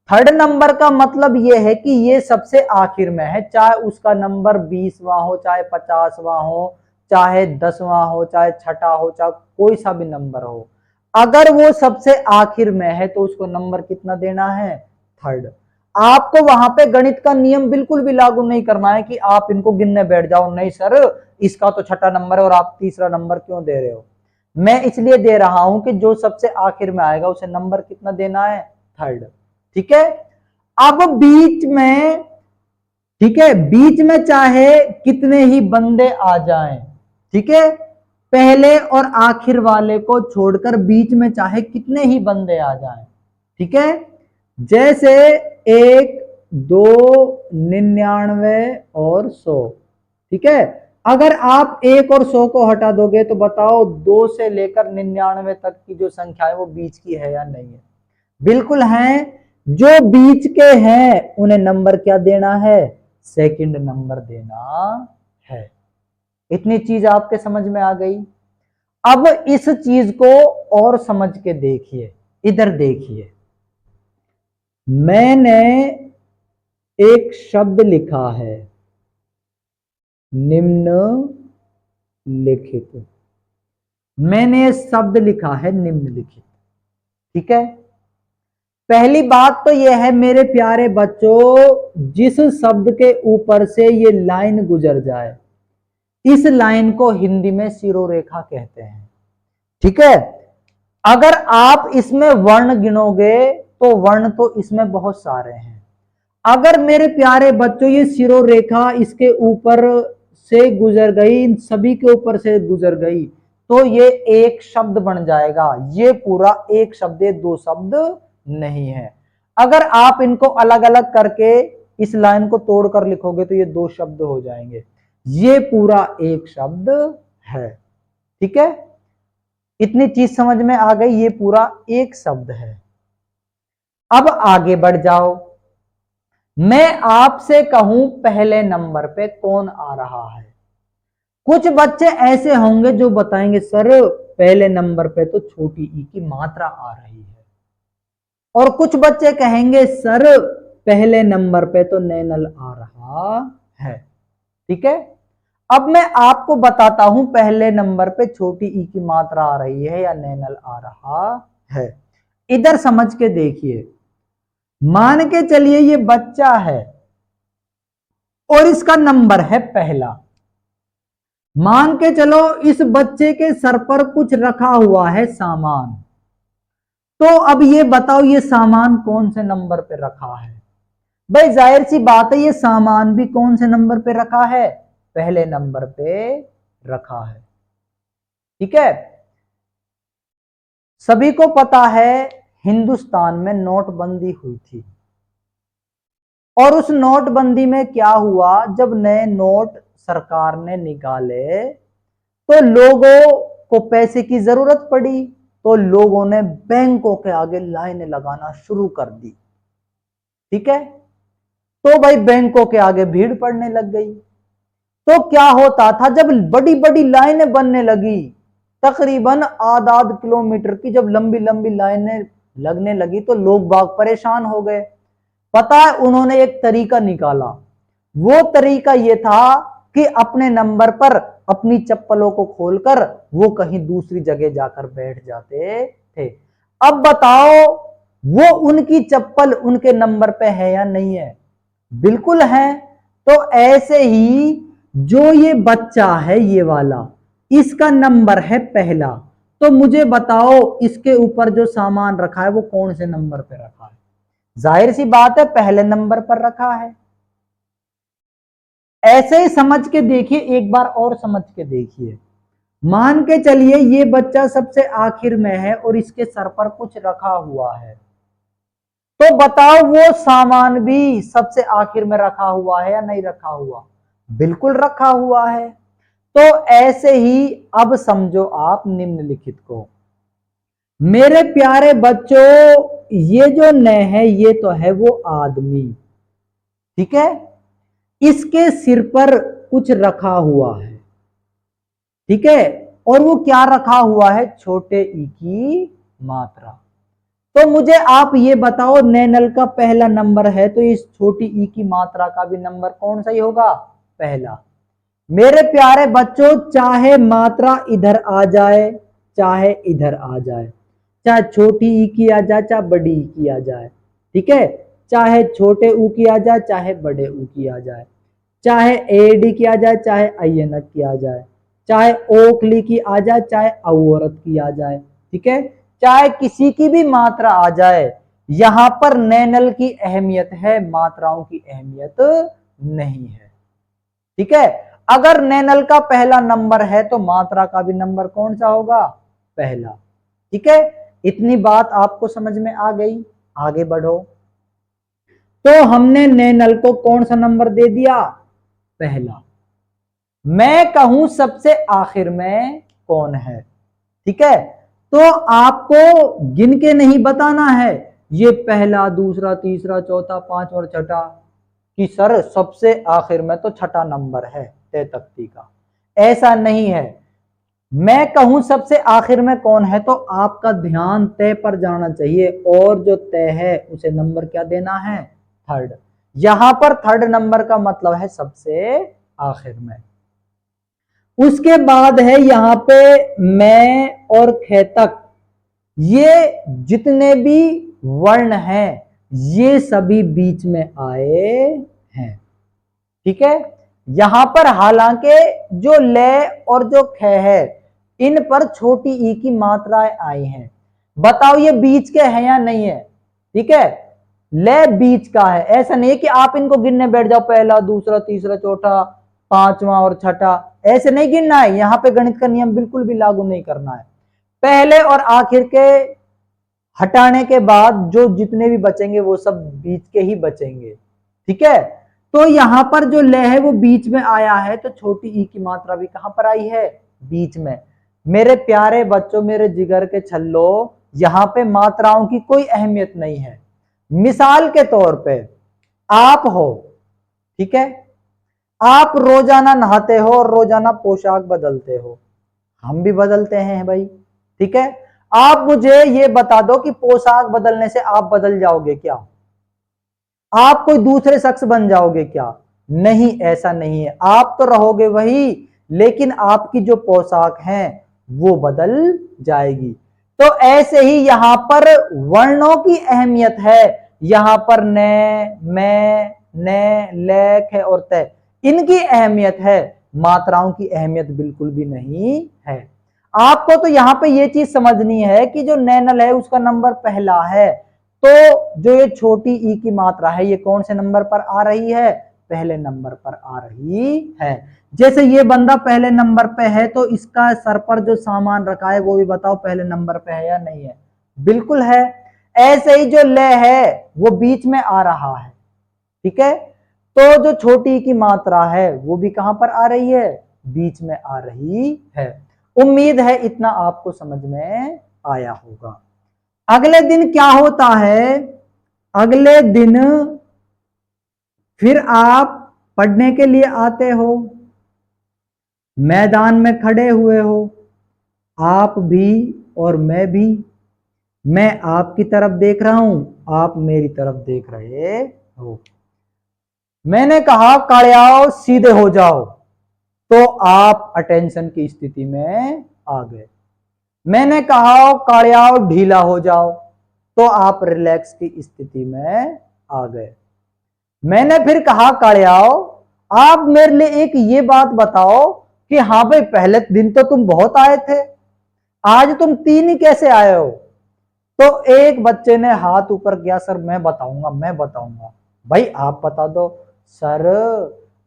थर्ड नंबर का मतलब यह है कि ये सबसे आखिर में है, चाहे उसका नंबर 20वां हो, चाहे 50वां हो, चाहे 10वां हो, चाहे छठा हो, चाहे कोई सा भी नंबर हो। अगर वो सबसे आखिर में है तो उसको नंबर कितना देना है? थर्ड। आपको वहां पे गणित का नियम बिल्कुल भी लागू नहीं करना है कि आप इनको गिनने बैठ जाओ, नहीं सर इसका तो छठा नंबर है और आप तीसरा नंबर क्यों दे रहे हो। मैं इसलिए दे रहा हूं कि जो सबसे आखिर में आएगा उसे नंबर कितना देना है? थर्ड। ठीक है, अब बीच में, ठीक है, बीच में चाहे कितने ही बंदे आ जाएं, ठीक है, पहले और आखिर वाले को छोड़कर बीच में चाहे कितने ही बंदे आ जाएं। ठीक है, जैसे 1 2 99 और 100। ठीक है, अगर आप 1 और 100 को हटा दोगे तो बताओ 2 से लेकर 99 तक की जो संख्या है वो बीच की है या नहीं है? बिल्कुल है। जो बीच के हैं उन्हें नंबर क्या देना है? सेकंड नंबर देना है। इतनी चीज आपके समझ में आ गई। अब इस चीज को और समझ के देखिए, इधर देखिए, मैंने एक शब्द लिखा है निम्नलिखित। मैंने शब्द लिखा है निम्नलिखित, ठीक है। पहली बात तो यह है मेरे प्यारे बच्चों, जिस शब्द के ऊपर से ये लाइन गुजर जाए, इस लाइन को हिंदी में शिरोरेखा कहते हैं, ठीक है। अगर आप इसमें वर्ण गिनोगे तो वर्ण तो इसमें बहुत सारे हैं। अगर मेरे प्यारे बच्चों ये शिरोरेखा इसके ऊपर से गुजर गई, इन सभी के ऊपर से गुजर गई, तो ये एक शब्द बन जाएगा। ये पूरा एक शब्द, ये दो शब्द नहीं है। अगर आप इनको अलग अलग करके इस लाइन को तोड़कर लिखोगे तो ये दो शब्द हो जाएंगे। ये पूरा एक शब्द है, ठीक है। इतनी चीज समझ में आ गई, ये पूरा एक शब्द है। अब आगे बढ़ जाओ, मैं आपसे कहूं पहले नंबर पे कौन आ रहा है। कुछ बच्चे ऐसे होंगे जो बताएंगे सर पहले नंबर पे तो छोटी ई की मात्रा आ रही है, और कुछ बच्चे कहेंगे सर पहले नंबर पे तो नैनल आ रहा है, ठीक है। अब मैं आपको बताता हूं पहले नंबर पे छोटी ई की मात्रा आ रही है या नैनल आ रहा है। इधर समझ के देखिए, मान के चलिए ये बच्चा है और इसका नंबर है पहला। मान के चलो इस बच्चे के सर पर कुछ रखा हुआ है सामान, तो अब ये बताओ ये सामान कौन से नंबर पे रखा है। भाई जाहिर सी बात है ये सामान भी कौन से नंबर पे रखा है, पहले नंबर पे रखा है, ठीक है। सभी को पता है हिंदुस्तान में नोटबंदी हुई थी, और उस नोटबंदी में क्या हुआ, जब नए नोट सरकार ने निकाले तो लोगों को पैसे की जरूरत पड़ी, तो लोगों ने बैंकों के आगे लाइन लगाना शुरू कर दी, ठीक है। तो भाई बैंकों के आगे भीड़ पड़ने लग गई। तो क्या होता था, जब बड़ी बड़ी लाइनें बनने लगी, तकरीबन आध किलोमीटर की जब लंबी लंबी लाइनें लगने लगी, तो लोग बाग परेशान हो गए। पता है उन्होंने एक तरीका निकाला, वो तरीका ये था कि अपने नंबर पर अपनी चप्पलों को खोलकर वो कहीं दूसरी जगह जाकर बैठ जाते थे। अब बताओ वो उनकी चप्पल उनके नंबर पे है या नहीं है, बिल्कुल है। तो ऐसे ही जो ये बच्चा है ये वाला, इसका नंबर है पहला, तो मुझे बताओ इसके ऊपर जो सामान रखा है वो कौन से नंबर पे रखा है। जाहिर सी बात है पहले नंबर पर रखा है। ऐसे ही समझ के देखिए, एक बार और समझ के देखिए, मान के चलिए ये बच्चा सबसे आखिर में है और इसके सर पर कुछ रखा हुआ है, तो बताओ वो सामान भी सबसे आखिर में रखा हुआ है या नहीं रखा हुआ, बिल्कुल रखा हुआ है। तो ऐसे ही अब समझो आप निम्नलिखित को, मेरे प्यारे बच्चों ये जो न है ये तो है वो आदमी, ठीक है। इसके सिर पर कुछ रखा हुआ है, ठीक है, और वो क्या रखा हुआ है, छोटे ई की मात्रा। तो मुझे आप ये बताओ नैनल का पहला नंबर है, तो इस छोटी ई की मात्रा का भी नंबर कौन सा ही होगा, पहला। मेरे प्यारे बच्चों चाहे मात्रा इधर आ जाए चाहे इधर आ जाए, चाहे छोटी ई की आ जाए चाहे बड़ी ई की आ जाए, ठीक है, चाहे छोटे ऊ की आ जाए चाहे बड़े ऊ की आ जाए, चाहे एडी की आ जाए चाहे अयनक की आ जाए, चाहे ओखली की आ जाए चाहे औरत की आ जाए, ठीक है, चाहे किसी की भी मात्रा आ जाए, यहां पर नैनल की अहमियत है, मात्राओं की अहमियत नहीं है, ठीक है। अगर नैनल का पहला नंबर है तो मात्रा का भी नंबर कौन सा होगा, पहला, ठीक है। इतनी बात आपको समझ में आ गई, आगे बढ़ो। तो हमने नैनल को कौन सा नंबर दे दिया, पहला। मैं कहूं सबसे आखिर में कौन है, ठीक है, तो आपको गिन के नहीं बताना है ये पहला दूसरा तीसरा चौथा पांच और छठा, कि सर सबसे आखिर में तो छठा नंबर है, तय तख्ती का। ऐसा नहीं है, मैं कहूं सबसे आखिर में कौन है तो आपका ध्यान तय पर जाना चाहिए, और जो तय है उसे नंबर क्या देना है, थर्ड। यहां पर थर्ड नंबर का मतलब है सबसे आखिर में। उसके बाद है यहां पे मैं और खे तक, ये जितने भी वर्ण हैं ये सभी बीच में आए हैं। ठीक है, यहां पर हालांकि जो ले और जो खे है इन पर छोटी ई की मात्राएं आई हैं। बताओ ये बीच के हैं या नहीं है। ठीक है, ले बीच का है, ऐसा नहीं है कि आप इनको गिनने बैठ जाओ, पहला दूसरा तीसरा चौथा पांचवा और छठा, ऐसे नहीं गिनना है। यहां पे गणित का नियम बिल्कुल भी लागू नहीं करना है। पहले और आखिर के हटाने के बाद जो जितने भी बचेंगे वो सब बीच के ही बचेंगे। ठीक है, तो यहां पर जो ले है वो बीच में आया है, तो छोटी ई की मात्रा भी कहां पर आई है, बीच में। मेरे प्यारे बच्चों, मेरे जिगर के छल्लो, यहां पे मात्राओं की कोई अहमियत नहीं है। मिसाल के तौर पे आप हो, ठीक है, आप रोजाना नहाते हो और रोजाना पोशाक बदलते हो, हम भी बदलते हैं भाई। ठीक है, आप मुझे ये बता दो कि पोशाक बदलने से आप बदल जाओगे क्या, आप कोई दूसरे शख्स बन जाओगे क्या? नहीं, ऐसा नहीं है, आप तो रहोगे वही, लेकिन आपकी जो पोशाक है वो बदल जाएगी। तो ऐसे ही यहां पर वर्णों की अहमियत है। यहां पर ने, मैं, ने, लेख है और तय, इनकी अहमियत है, मात्राओं की अहमियत बिल्कुल भी नहीं है। आपको तो यहां पे ये चीज समझनी है कि जो नैनल है उसका नंबर पहला है, तो जो ये छोटी ई की मात्रा है ये कौन से नंबर पर आ रही है, पहले नंबर पर आ रही है। जैसे ये बंदा पहले नंबर पे है, तो इसका सर पर जो सामान रखा है वो भी बताओ पहले नंबर पे है या नहीं है, बिल्कुल है। ऐसे ही जो ले है वो बीच में आ रहा है। ठीक है, तो जो छोटी ई की मात्रा है वो भी कहां पर आ रही है, बीच में आ रही है। उम्मीद है इतना आपको समझ में आया होगा। अगले दिन क्या होता है, अगले दिन फिर आप पढ़ने के लिए आते हो, मैदान में खड़े हुए हो, आप भी और मैं भी। मैं आपकी तरफ देख रहा हूं, आप मेरी तरफ देख रहे हो। मैंने कहा कालियाओ सीधे हो जाओ, तो आप अटेंशन की स्थिति में आ गए। मैंने कहा कालियाओ ढीला हो जाओ, तो आप रिलैक्स की स्थिति में आ गए। मैंने फिर कहा कालियाओ आप मेरे लिए एक ये बात बताओ कि हाँ भाई पहले दिन तो तुम बहुत आए थे, आज तुम 3 ही कैसे आए हो? तो एक बच्चे ने हाथ ऊपर किया, सर मैं बताऊंगा मैं बताऊंगा। भाई आप बता दो। सर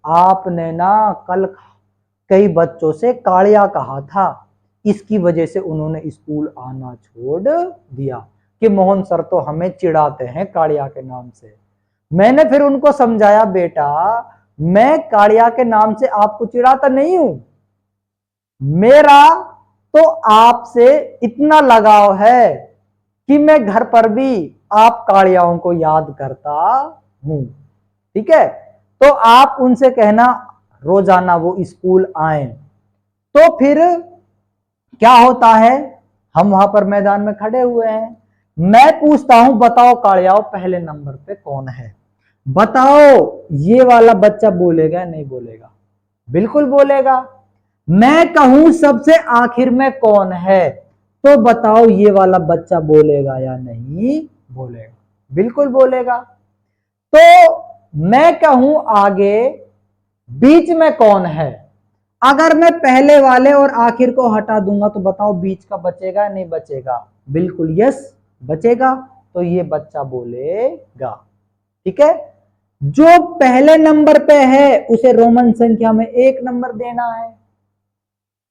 आपने ना कल कई बच्चों से कालिया कहा था, इसकी वजह से उन्होंने स्कूल आना छोड़ दिया कि मोहन सर तो हमें चिढ़ाते हैं कालिया के नाम से। मैंने फिर उनको समझाया, बेटा मैं कालिया के नाम से आपको चिढ़ाता नहीं हूं, मेरा तो आपसे इतना लगाव है कि मैं घर पर भी आप कालियाओं को याद करता हूं। ठीक है, तो आप उनसे कहना रोजाना वो स्कूल आए। तो फिर क्या होता है, हम वहां पर मैदान में खड़े हुए हैं, मैं पूछता हूं बताओ कालियाओ पहले नंबर पे कौन है? बताओ ये वाला बच्चा बोलेगा नहीं बोलेगा? बिल्कुल बोलेगा। मैं कहूं सबसे आखिर में कौन है, तो बताओ ये वाला बच्चा बोलेगा या नहीं बोलेगा? बिल्कुल बोलेगा। तो मैं कहूं आगे बीच में कौन है, अगर मैं पहले वाले और आखिर को हटा दूंगा तो बताओ बीच का बचेगा नहीं बचेगा? बिल्कुल यस बचेगा, तो ये बच्चा बोलेगा। ठीक है, जो पहले नंबर पे है उसे रोमन संख्या में 1 नंबर देना है।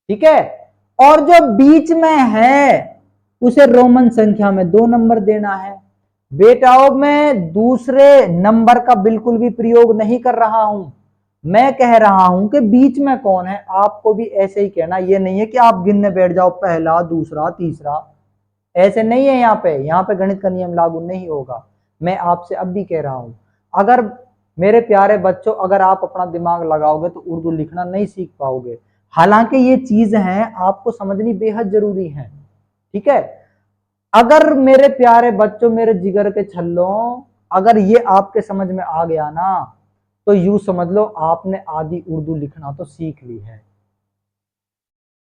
ठीक है, और जो बीच में है उसे रोमन संख्या में 2 नंबर देना है। बेटाओं मैं दूसरे नंबर का बिल्कुल भी प्रयोग नहीं कर रहा हूं, मैं कह रहा हूं कि बीच में कौन है, आपको भी ऐसे ही कहना। ये नहीं है कि आप गिनने बैठ जाओ पहला दूसरा तीसरा, ऐसे नहीं है। यहाँ पे गणित का नियम लागू नहीं होगा। मैं आपसे अब भी कह रहा हूं, अगर मेरे प्यारे बच्चों, अगर आप अपना दिमाग लगाओगे तो उर्दू लिखना नहीं सीख पाओगे। हालांकि ये चीज है आपको समझनी बेहद जरूरी है, ठीक है। अगर मेरे प्यारे बच्चों, मेरे जिगर के छल्लों, अगर ये आपके समझ में आ गया ना, तो यूं समझ लो आपने आधी उर्दू लिखना तो सीख ली है,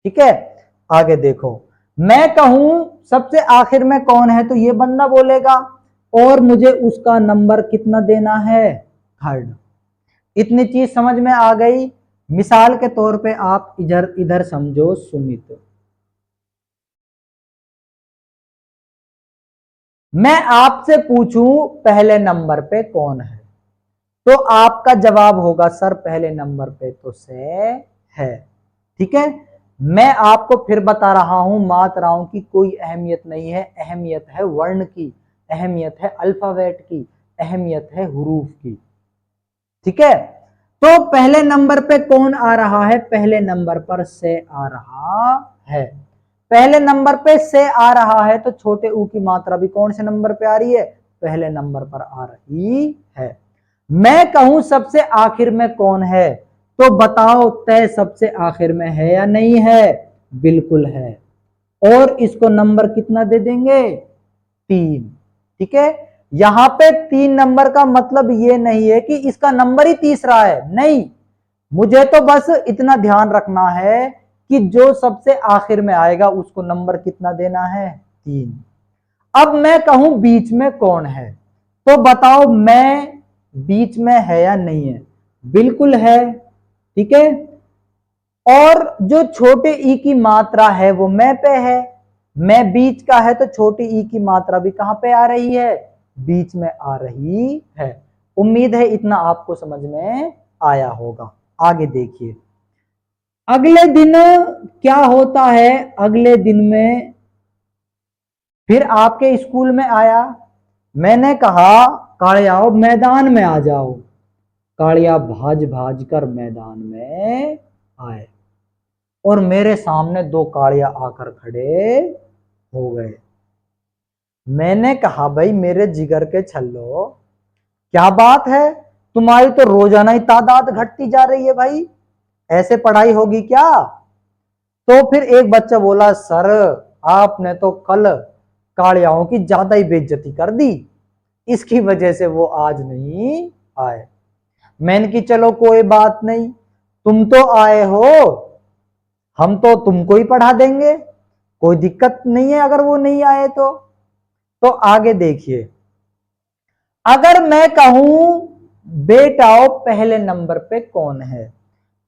ठीक है। आगे देखो, मैं कहूं सबसे आखिर में कौन है, तो ये बंदा बोलेगा और मुझे उसका नंबर कितना देना है, थर्ड। इतनी चीज समझ में आ गई। मिसाल के तौर पे आप इधर इधर समझो, सुमित, मैं आपसे पूछूं पहले नंबर पे कौन है, तो आपका जवाब होगा सर पहले नंबर पे तो से है, ठीक है। मैं आपको फिर बता रहा हूं, मात्राओं की कोई अहमियत नहीं है, अहमियत है वर्ण की, अहमियत है अल्फाबेट की, अहमियत है हुरूफ की, ठीक है। तो पहले नंबर पे कौन आ रहा है, पहले नंबर पर से आ रहा है। पहले नंबर पे से आ रहा है तो छोटे ऊ की मात्रा भी कौन से नंबर पे आ रही है, पहले नंबर पर आ रही है। मैं कहूं सबसे आखिर में कौन है, तो बताओ तय सबसे आखिर में है या नहीं है, बिल्कुल है। और इसको नंबर कितना दे देंगे, 3, ठीक है। यहां पे 3 नंबर का मतलब ये नहीं है कि इसका नंबर ही तीसरा है, नहीं। मुझे तो बस इतना ध्यान रखना है कि जो सबसे आखिर में आएगा उसको नंबर कितना देना है, 3। अब मैं कहूं बीच में कौन है, तो बताओ मैं बीच में है या नहीं है, बिल्कुल है, ठीक है। और जो छोटे ई की मात्रा है वो मैं पे है, मैं बीच का है तो छोटी ई की मात्रा भी कहां पे आ रही है, बीच में आ रही है। उम्मीद है इतना आपको समझ में आया होगा। आगे देखिए, अगले दिन क्या होता है, अगले दिन में फिर आपके स्कूल में आया, मैंने कहा कालियाओ मैदान में आ जाओ। कालिया भाज भाज कर मैदान में आए और मेरे सामने 2 कालिया आकर खड़े हो गए। मैंने कहा भाई मेरे जिगर के छल्लो, क्या बात है, तुम्हारी तो रोजाना ही तादाद घटती जा रही है भाई, ऐसे पढ़ाई होगी क्या। तो फिर एक बच्चा बोला सर आपने तो कल कालियाओं की ज्यादा ही बेइज्जती कर दी, इसकी वजह से वो आज नहीं आए। मैंने की चलो कोई बात नहीं, तुम तो आए हो, हम तो तुमको ही पढ़ा देंगे, कोई दिक्कत नहीं है अगर वो नहीं आए तो आगे देखिए, अगर मैं कहूं बेटाओ पहले नंबर पे कौन है,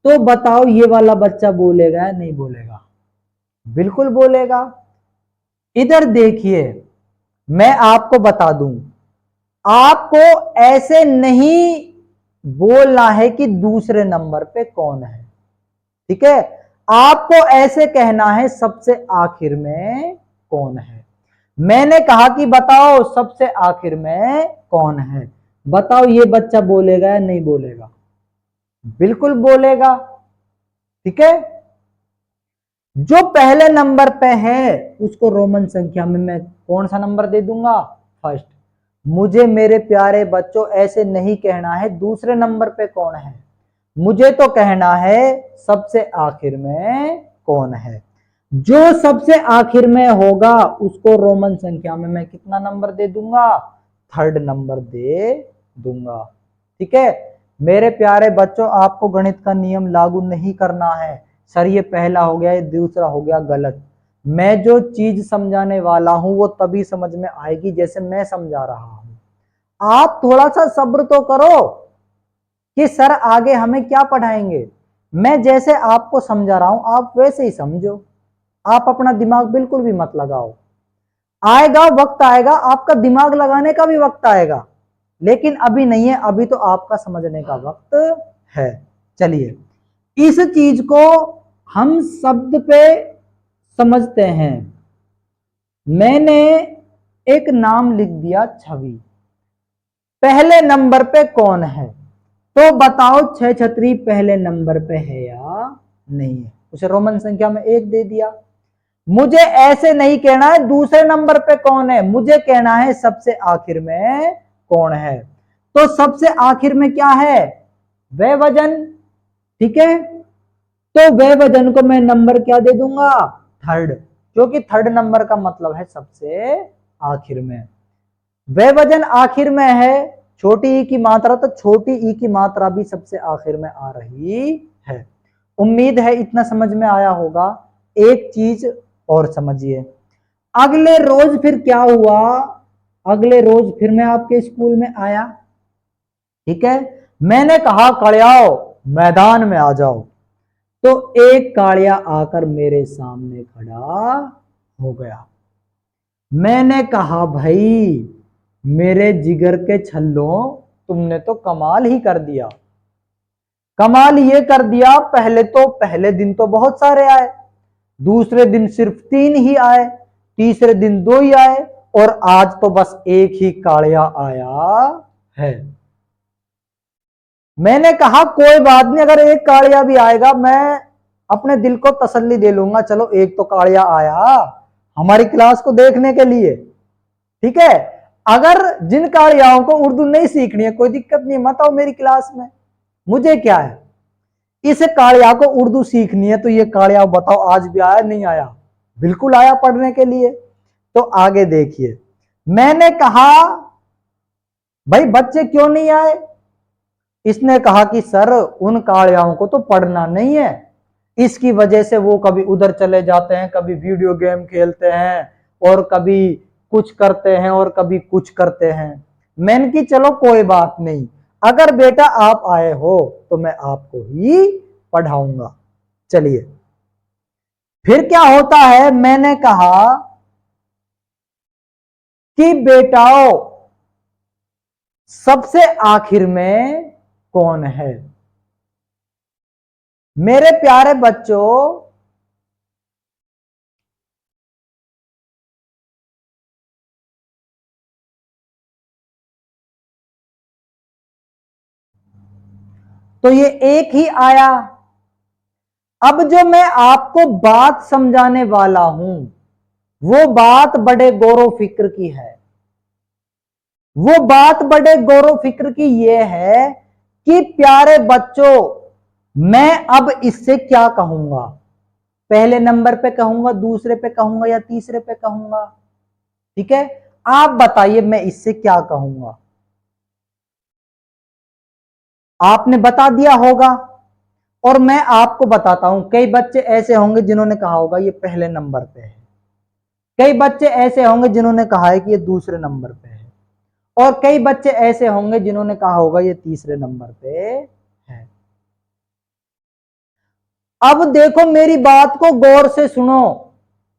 तो बताओ ये वाला बच्चा बोलेगा या नहीं बोलेगा, बिल्कुल बोलेगा। इधर देखिए, मैं आपको बता दूं, आपको ऐसे नहीं बोलना है कि दूसरे नंबर पे कौन है, ठीक है। आपको ऐसे कहना है सबसे आखिर में कौन है। मैंने कहा कि बताओ सबसे आखिर में कौन है, बताओ ये बच्चा बोलेगा या नहीं बोलेगा, बिल्कुल बोलेगा, ठीक है। जो पहले नंबर पे है उसको रोमन संख्या में मैं कौन सा नंबर दे दूंगा, फर्स्ट। मुझे मेरे प्यारे बच्चों ऐसे नहीं कहना है दूसरे नंबर पे कौन है, मुझे तो कहना है सबसे आखिर में कौन है। जो सबसे आखिर में होगा उसको रोमन संख्या में मैं कितना नंबर दे दूंगा, थर्ड नंबर दे दूंगा, ठीक है। मेरे प्यारे बच्चों आपको गणित का नियम लागू नहीं करना है, सर ये पहला हो गया, ये दूसरा हो गया गलत। मैं जो चीज समझाने वाला हूं वो तभी समझ में आएगी जैसे मैं समझा रहा हूं। आप थोड़ा सा सब्र तो करो कि सर आगे हमें क्या पढ़ाएंगे, मैं जैसे आपको समझा रहा हूं आप वैसे ही समझो, आप अपना दिमाग बिल्कुल भी मत लगाओ। आएगा वक्त, आएगा आपका दिमाग लगाने का भी वक्त आएगा, लेकिन अभी नहीं है, अभी तो आपका समझने का वक्त है। चलिए इस चीज को हम शब्द पे समझते हैं। मैंने एक नाम लिख दिया छवि, पहले नंबर पे कौन है, तो बताओ छह छतरी पहले नंबर पे है या नहीं है, उसे रोमन संख्या में 1 दे दिया। मुझे ऐसे नहीं कहना है दूसरे नंबर पे कौन है, मुझे कहना है सबसे आखिर में कौन है। तो सबसे आखिर में क्या है, वह वजन। ठीक है, तो वह वजन को मैं नंबर क्या दे दूंगा, थर्ड, क्योंकि थर्ड नंबर का मतलब है सबसे आखिर में। वह वजन आखिर में है, छोटी ई की मात्रा, तो छोटी ई की मात्रा भी सबसे आखिर में आ रही है। उम्मीद है इतना समझ में आया होगा। एक चीज और समझिए, अगले रोज फिर क्या हुआ, अगले रोज फिर मैं आपके स्कूल में आया। ठीक है, मैंने कहा कालियाओ मैदान में आ जाओ, तो एक कालिया आकर मेरे सामने खड़ा हो गया। मैंने कहा भाई मेरे जिगर के छल्लों, तुमने तो कमाल ही कर दिया। कमाल ये कर दिया, पहले दिन तो बहुत सारे आए, दूसरे दिन सिर्फ 3 ही आए, तीसरे दिन 2 ही आए, और आज तो बस एक ही कालिया आया है। मैंने कहा कोई बात नहीं, अगर एक कालिया भी आएगा मैं अपने दिल को तसल्ली दे लूंगा, चलो एक तो कालिया आया हमारी क्लास को देखने के लिए। ठीक है, अगर जिन कालियाओं को उर्दू नहीं सीखनी है कोई दिक्कत नहीं, मत आओ मेरी क्लास में, मुझे क्या है। इस कालिया को उर्दू सीखनी है तो ये कालिया बताओ आज भी आया नहीं आया, बिल्कुल आया पढ़ने के लिए। तो आगे देखिए, मैंने कहा भाई बच्चे क्यों नहीं आए, इसने कहा कि सर उन कालियाओं को तो पढ़ना नहीं है, इसकी वजह से वो कभी उधर चले जाते हैं, कभी वीडियो गेम खेलते हैं, और कभी कुछ करते हैं और कभी कुछ करते हैं। मैंने कि चलो कोई बात नहीं, अगर बेटा आप आए हो तो मैं आपको ही पढ़ाऊंगा। चलिए फिर क्या होता है, मैंने कहा कि बेटाओ सबसे आखिर में कौन है। मेरे प्यारे बच्चों, तो ये एक ही आया। अब जो मैं आपको बात समझाने वाला हूं वो बात बड़े गौर फिक्र की है। वो बात बड़े गौर फिक्र की ये है कि प्यारे बच्चों मैं अब इससे क्या कहूंगा, पहले नंबर पे कहूंगा, दूसरे पे कहूंगा, या तीसरे पे कहूंगा। ठीक है, आप बताइए मैं इससे क्या कहूंगा। आपने बता दिया होगा, और मैं आपको बताता हूं, कई बच्चे ऐसे होंगे जिन्होंने कहा होगा ये पहले नंबर पे है, कई बच्चे ऐसे होंगे जिन्होंने कहा है कि ये दूसरे नंबर पे है, और कई बच्चे ऐसे होंगे जिन्होंने कहा होगा ये तीसरे नंबर पे है। अब देखो मेरी बात को गौर से सुनो,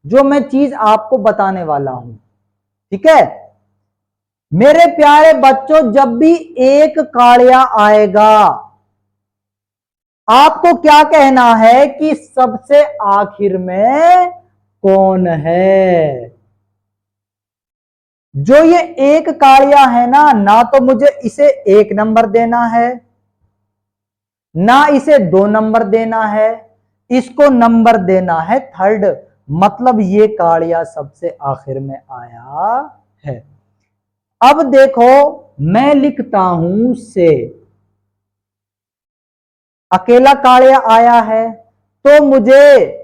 जो मैं चीज आपको बताने वाला हूं। ठीक है, मेरे प्यारे बच्चों जब भी एक कालिया आएगा आपको क्या कहना है कि सबसे आखिर में कौन है। जो ये एक कालिया है ना तो मुझे इसे 1 नंबर देना है, ना इसे 2 नंबर देना है, इसको नंबर देना है थर्ड, मतलब ये कालिया सबसे आखिर में आया है। अब देखो मैं लिखता हूं से, अकेला कालिया आया है तो मुझे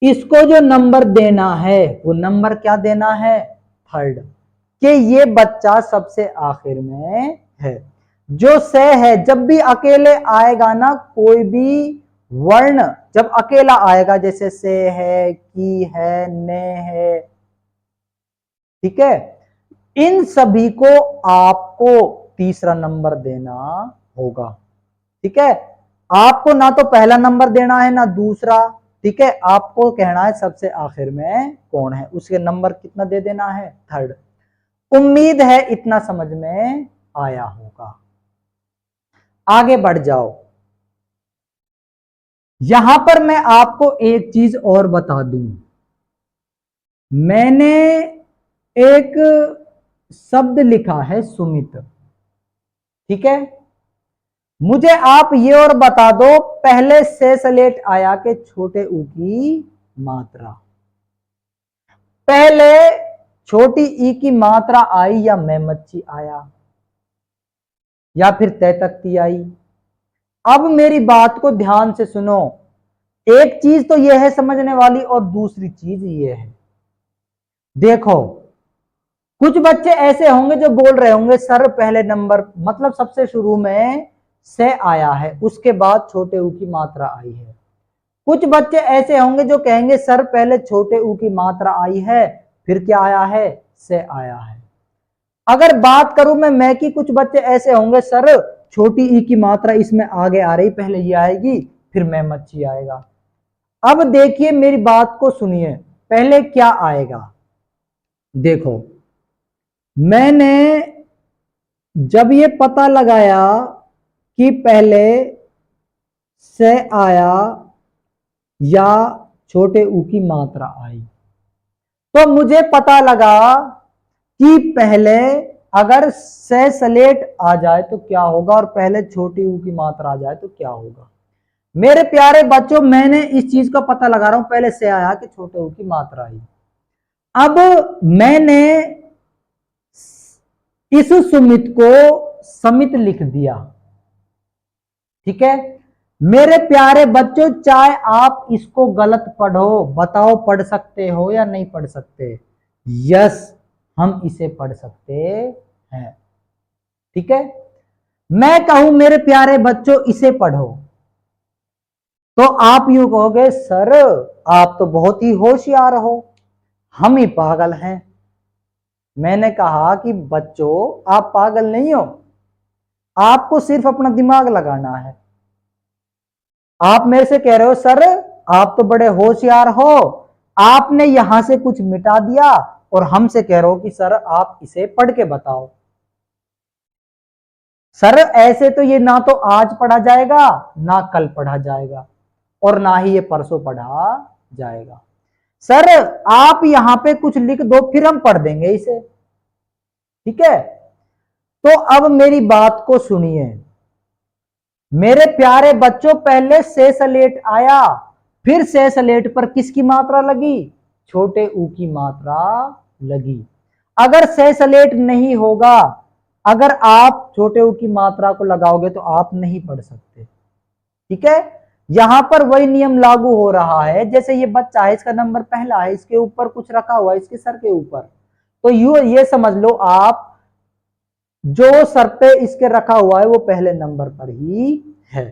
इसको जो नंबर देना है वो नंबर क्या देना है, थर्ड, कि ये बच्चा सबसे आखिर में है। जो से है जब भी अकेले आएगा ना, कोई भी वर्ण जब अकेला आएगा, जैसे से है, की है, ने है, ठीक है, इन सभी को आपको तीसरा नंबर देना होगा। ठीक है, आपको ना तो पहला नंबर देना है ना दूसरा। ठीक है, आपको कहना है सबसे आखिर में कौन है, उसके नंबर कितना दे देना है, थर्ड। उम्मीद है इतना समझ में आया होगा। आगे बढ़ जाओ, यहां पर मैं आपको एक चीज और बता दूं, मैंने एक शब्द लिखा है सुमित। ठीक है, मुझे आप ये और बता दो पहले से सलेट आया के छोटे ऊ की मात्रा, पहले छोटी ई की मात्रा आई या मैं मच्छी आया। या फिर तय तख्ती आई। अब मेरी बात को ध्यान से सुनो, एक चीज तो यह है समझने वाली और दूसरी चीज यह है, देखो कुछ बच्चे ऐसे होंगे जो बोल रहे होंगे सर पहले नंबर मतलब सबसे शुरू में से आया है, उसके बाद छोटे ऊ की मात्रा आई है। कुछ बच्चे ऐसे होंगे जो कहेंगे सर पहले छोटे ऊ की मात्रा आई है, फिर क्या आया है, से आया है। अगर बात करूं मैं की, कुछ बच्चे ऐसे होंगे सर छोटी ई की मात्रा इसमें आगे आ रही, पहले ये आएगी फिर मैं मच्छी आएगा। अब देखिए मेरी बात को सुनिए, पहले क्या आएगा, देखो मैंने जब ये पता लगाया कि पहले से आया या छोटे ऊ की मात्रा आई, तो मुझे पता लगा कि पहले अगर से सलेट आ जाए तो क्या होगा और पहले छोटी ऊ की मात्रा आ जाए तो क्या होगा। मेरे प्यारे बच्चों मैंने इस चीज का पता लगा रहा हूं, पहले से आया कि छोटे ऊ की मात्रा आई। अब मैंने इस सुमित को समित लिख दिया, ठीक है। मेरे प्यारे बच्चों चाहे आप इसको गलत पढ़ो, बताओ पढ़ सकते हो या नहीं पढ़ सकते, यस हम इसे पढ़ सकते हैं, ठीक है। मैं कहूं मेरे प्यारे बच्चों इसे पढ़ो, तो आप यूं कहोगे सर आप तो बहुत ही होशियार हो, हम ही पागल हैं। मैंने कहा कि बच्चों आप पागल नहीं हो, आपको सिर्फ अपना दिमाग लगाना है। आप मेरे से कह रहे हो सर आप तो बड़े होशियार हो, आपने यहां से कुछ मिटा दिया और हमसे कह रहे हो कि सर आप इसे पढ़ के बताओ। सर ऐसे तो ये ना तो आज पढ़ा जाएगा, ना कल पढ़ा जाएगा, और ना ही ये परसों पढ़ा जाएगा। सर आप यहां पे कुछ लिख दो फिर हम पढ़ देंगे इसे, ठीक है। तो अब मेरी बात को सुनिए मेरे प्यारे बच्चों, पहले से सलेट आया, फिर से सलेट पर किसकी मात्रा लगी, छोटे ऊ की मात्रा लगी। अगर से सलेट नहीं होगा, अगर आप छोटे ऊ की मात्रा को लगाओगे तो आप नहीं पढ़ सकते, ठीक है। यहां पर वही नियम लागू हो रहा है, जैसे ये बच्चा है इसका नंबर पहला है, इसके ऊपर कुछ रखा हुआ है इसके सर के ऊपर, तो ये समझ लो आप जो सर पे इसके रखा हुआ है वो पहले नंबर पर ही है,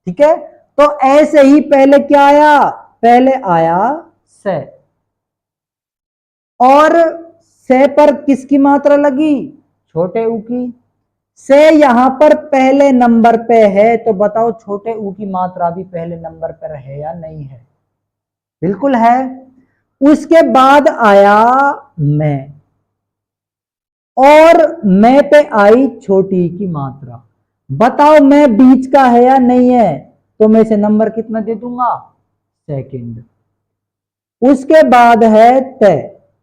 ठीक है। तो ऐसे ही पहले क्या आया, पहले आया से, और से पर किसकी मात्रा लगी, छोटे ऊ की। से यहां पर पहले नंबर पे है, तो बताओ छोटे ऊ की मात्रा भी पहले नंबर पर है या नहीं है, बिल्कुल है। उसके बाद आया मैं, और मैं पे आई छोटी की मात्रा, बताओ मैं बीच का है या नहीं है, तो मैं इसे नंबर कितना दे दूंगा, सेकंड। उसके बाद है तय,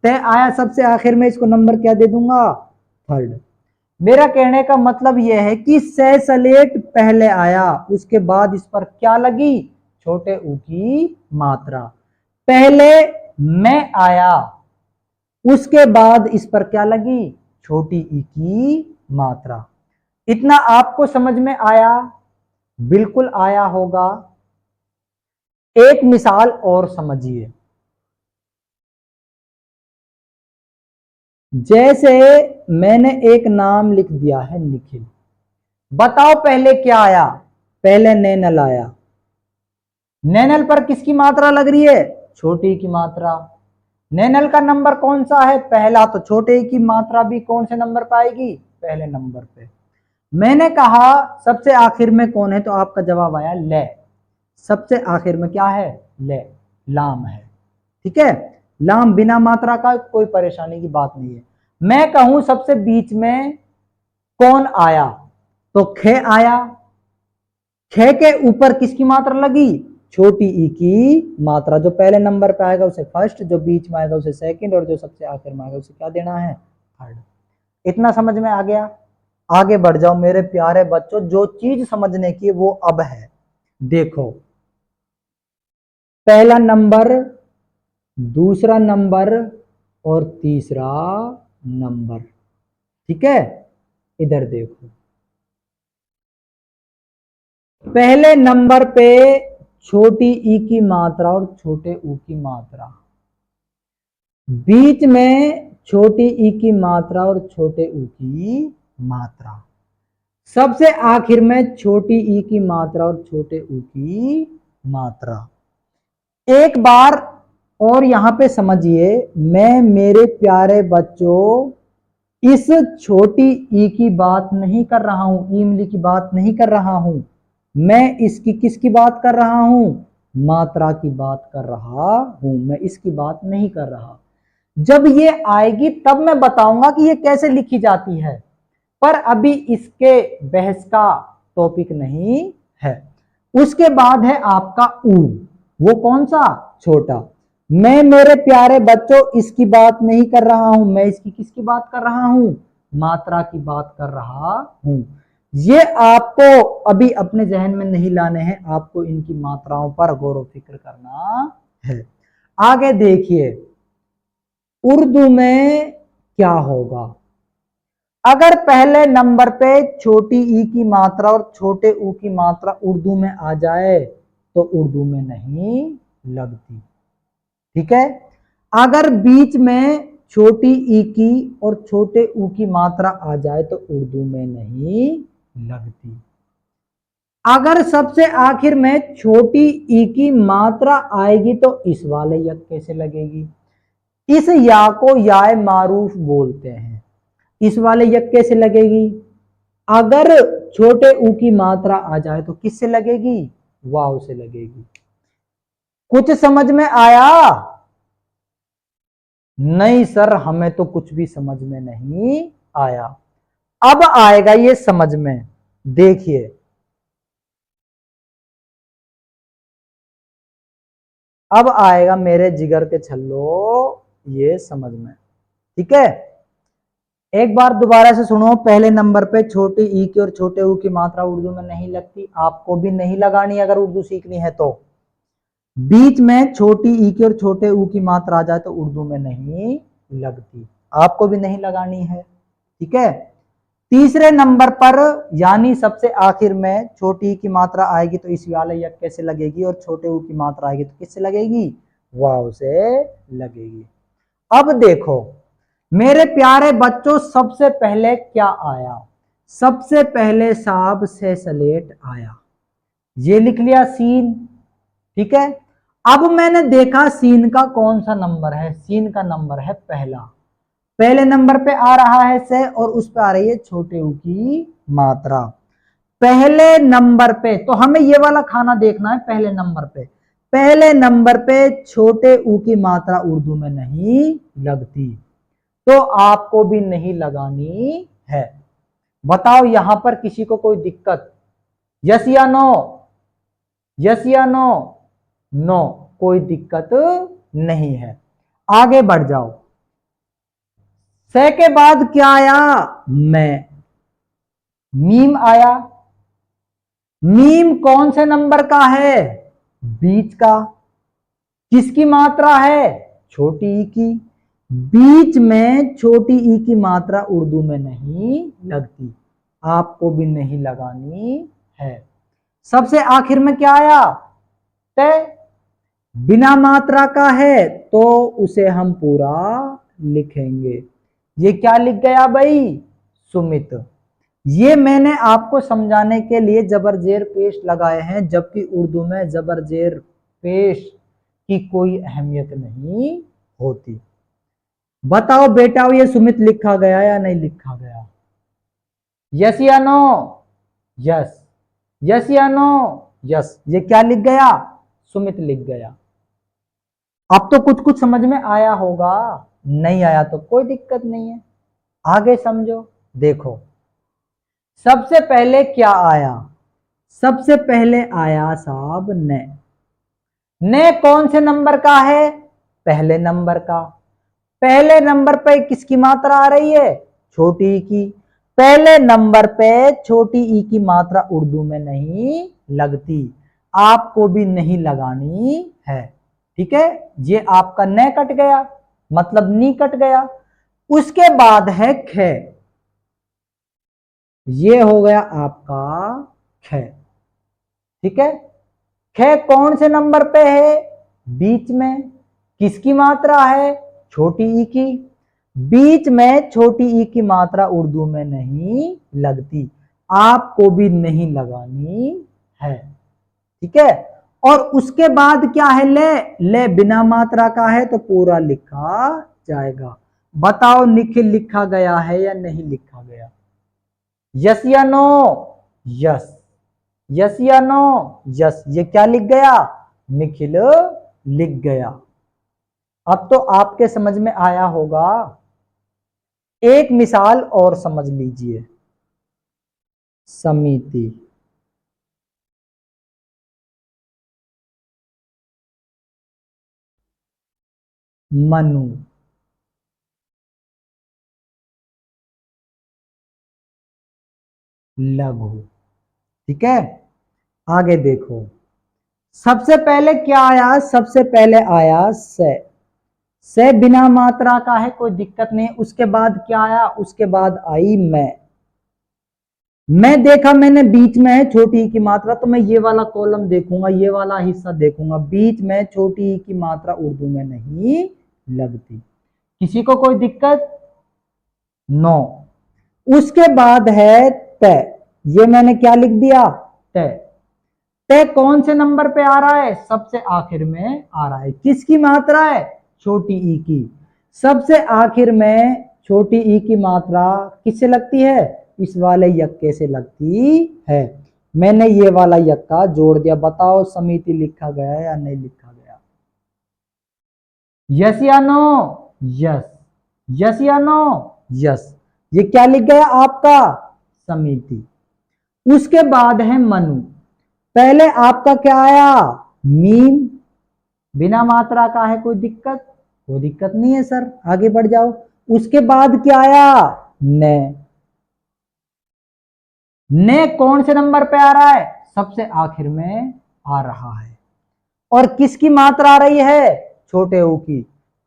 तय आया सबसे आखिर में, इसको नंबर क्या दे दूंगा, थर्ड। मेरा कहने का मतलब यह है कि से सलेट पहले आया, उसके बाद इस पर क्या लगी, छोटे ऊ की मात्रा। पहले मैं आया, उसके बाद इस पर क्या लगी, छोटी ई की मात्रा। इतना आपको समझ में आया, बिल्कुल आया होगा। एक मिसाल और समझिए, जैसे मैंने एक नाम लिख दिया है निखिल, बताओ पहले क्या आया, पहले नैनल आया। नैनल पर किसकी मात्रा लग रही है, छोटी की मात्रा। नैनल का नंबर कौन सा है, पहला, तो छोटे की मात्रा भी कौन से नंबर पर आएगी, पहले नंबर पे। मैंने कहा सबसे आखिर में कौन है, तो आपका जवाब आया ले। सबसे आखिर में क्या है, ले, लाम है, ठीक है। लाम बिना मात्रा का, कोई परेशानी की बात नहीं है। मैं कहूं सबसे बीच में कौन आया, तो खे आया। खे के ऊपर किसकी मात्रा लगी, छोटी ई की मात्रा। जो पहले नंबर पे आएगा उसे फर्स्ट, जो बीच में आएगा उसे सेकंड, और जो सबसे आखिर में आएगा उसे क्या देना है, थर्ड। इतना समझ में आ गया। आगे बढ़ जाओ मेरे प्यारे बच्चों, जो चीज समझने की वो अब है। देखो पहला नंबर, दूसरा नंबर और तीसरा नंबर, ठीक है। इधर देखो पहले नंबर पे छोटी ई की मात्रा और छोटे ऊ की मात्रा, बीच में छोटी ई की मात्रा और छोटे ऊ की मात्रा, सबसे आखिर में छोटी ई की मात्रा और छोटे ऊ की मात्रा। एक बार और यहां पे समझिए, मैं मेरे प्यारे बच्चों इस छोटी ई की बात नहीं कर रहा हूं, इमली की बात नहीं कर रहा हूं, मैं इसकी किसकी बात कर रहा हूं, मात्रा की बात कर रहा हूं, मैं इसकी बात नहीं कर रहा। जब ये आएगी तब मैं बताऊंगा कि ये कैसे लिखी जाती है, पर अभी इसके बहस का टॉपिक नहीं है। उसके बाद है आपका ऊ, वो कौन सा, छोटा। मैं मेरे प्यारे बच्चों इसकी बात नहीं कर रहा हूं, मैं इसकी किसकी बात कर रहा हूं, मात्रा की बात कर रहा हूं। ये आपको अभी अपने जहन में नहीं लाने हैं, आपको इनकी मात्राओं पर गौर फिक्र करना है। आगे देखिए उर्दू में क्या होगा। अगर पहले नंबर पे छोटी ई की मात्रा और छोटे ऊ की मात्रा उर्दू में आ जाए तो उर्दू में नहीं लगती, ठीक है। अगर बीच में छोटी ई की और छोटे ऊ की मात्रा आ जाए तो उर्दू में नहीं लगती। अगर सबसे आखिर में छोटी ई की मात्रा आएगी तो इस वाले यक कैसे लगेगी, इस या को याए मारूफ बोलते हैं, इस वाले यक कैसे लगेगी, अगर छोटे ऊ की मात्रा आ जाए तो किससे लगेगी, वाव से लगेगी। कुछ समझ में आया, नहीं सर हमें तो कुछ भी समझ में नहीं आया। अब आएगा ये समझ में, देखिए अब आएगा मेरे जिगर के छल्लो ये समझ में, ठीक है। एक बार दोबारा से सुनो, पहले नंबर पे छोटी ई की और छोटे ऊ की मात्रा उर्दू में नहीं लगती, आपको भी नहीं लगानी अगर उर्दू सीखनी है तो। बीच में छोटी ई की और छोटे ऊ की मात्रा आ जाए तो उर्दू में नहीं लगती, आपको भी नहीं लगानी है, ठीक है। तीसरे नंबर पर यानी सबसे आखिर में छोटी ई की मात्रा आएगी तो इस वाले यक कैसे लगेगी, और छोटे ऊ की मात्रा आएगी तो किससे लगेगी, वाव से लगेगी। अब देखो मेरे प्यारे बच्चों सबसे पहले क्या आया, सबसे पहले साहब से सलेट आया, ये लिख लिया सीन, ठीक है। अब मैंने देखा सीन का कौन सा नंबर है, सीन का नंबर है पहला, पहले नंबर पे आ रहा है से और उस पे आ रही है छोटे ऊ की मात्रा। पहले नंबर पे तो हमें ये वाला खाना देखना है, पहले नंबर पे, पहले नंबर पे छोटे ऊ की मात्रा उर्दू में नहीं लगती तो आपको भी नहीं लगानी है। बताओ यहां पर किसी को कोई दिक्कत, यस या नो, यस या नो, नो कोई दिक्कत नहीं है। आगे बढ़ जाओ, से के बाद क्या आया, मैं, मीम आया, मीम कौन से नंबर का है, बीच का, किसकी मात्रा है, छोटी ई की, बीच में छोटी ई की मात्रा उर्दू में नहीं लगती, आपको भी नहीं लगानी है। सबसे आखिर में क्या आया, ते, बिना मात्रा का है तो उसे हम पूरा लिखेंगे, ये क्या लिख गया भाई, सुमित। ये मैंने आपको समझाने के लिए जबर जेर पेश लगाए हैं, जबकि उर्दू में जबर जेर पेश की कोई अहमियत नहीं होती। बताओ बेटा ये सुमित लिखा गया या नहीं लिखा गया, यस या नो, यस, यस या नो, यस, ये क्या लिख गया, सुमित लिख गया। अब तो कुछ कुछ समझ में आया होगा, नहीं आया तो कोई दिक्कत नहीं है, आगे समझो। देखो सबसे पहले क्या आया, सबसे पहले आया साहब ने, ने कौन से नंबर का है, पहले नंबर का, पहले नंबर पे किसकी मात्रा आ रही है, छोटी ई की, पहले नंबर पे छोटी ई की मात्रा उर्दू में नहीं लगती, आपको भी नहीं लगानी है, ठीक है। ये आपका न कट गया, मतलब नी कट गया। उसके बाद है ख, ये हो गया आपका ख, ठीक है। ख कौन से नंबर पे है? बीच में। किसकी मात्रा है? छोटी ई की। बीच में छोटी ई की मात्रा उर्दू में नहीं लगती, आपको भी नहीं लगानी है। ठीक है। और उसके बाद क्या है? ले। ले बिना मात्रा का है तो पूरा लिखा जाएगा। बताओ निखिल लिखा गया है या नहीं लिखा गया? यस या नो? यस। यस या नो? यस। ये क्या लिख गया? निखिल लिख गया। अब तो आपके समझ में आया होगा। एक मिसाल और समझ लीजिए। समिति। मनु। लघु। ठीक है। आगे देखो। सबसे पहले क्या आया? सबसे पहले आया से बिना मात्रा का है, कोई दिक्कत नहीं। उसके बाद क्या आया? उसके बाद आई मैं देखा मैंने बीच में है छोटी ई की मात्रा, तो मैं ये वाला कॉलम देखूंगा, ये वाला हिस्सा देखूंगा। बीच में छोटी ई की मात्रा उर्दू में नहीं लगती। किसी को कोई दिक्कत? नो। उसके बाद है तय। ये मैंने क्या लिख दिया? तय। तय कौन से नंबर पे आ रहा है? सबसे आखिर में आ रहा है। किसकी मात्रा है? छोटी ई की। सबसे आखिर में छोटी ई की मात्रा किससे लगती है? इस वाले यक्के से लगती है। मैंने ये वाला यक्का जोड़ दिया। बताओ समिति लिखा गया या नहीं लिखा गया? यस या नो? यस। यस या नो? यस। ये क्या लिख गया आपका? समिति। उसके बाद है मनु। पहले आपका क्या आया? मीम। बिना मात्रा का है, कोई दिक्कत? कोई दिक्कत नहीं है सर, आगे बढ़ जाओ। उसके बाद क्या आया? ने। ने कौन से नंबर पे आ रहा है? सबसे आखिर में आ रहा है। और किसकी मात्रा आ रही है? छोटे ऊ की।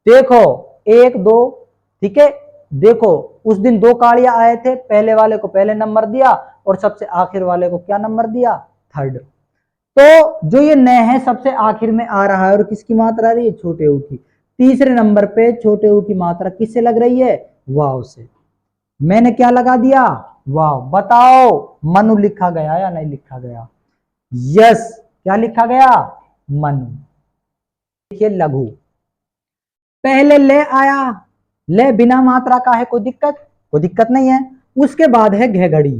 देखो एक दो। ठीक है। देखो उस दिन दो काड़िया आए थे, पहले वाले को पहले नंबर दिया और सबसे आखिर वाले को क्या नंबर दिया? थर्ड। तो जो ये न है सबसे आखिर में आ रहा है और किसकी मात्रा आ रही है? छोटे ऊ की। तीसरे नंबर पे छोटे ऊ की मात्रा किससे लग रही है? वाव से। मैंने क्या लगा दिया? वाव। बताओ मनु लिखा गया या नहीं लिखा गया? यस। क्या लिखा गया? मनु। देखिए लघु। पहले ले आया। ले बिना मात्रा का है, कोई दिक्कत? कोई दिक्कत नहीं है। उसके बाद है घड़ी।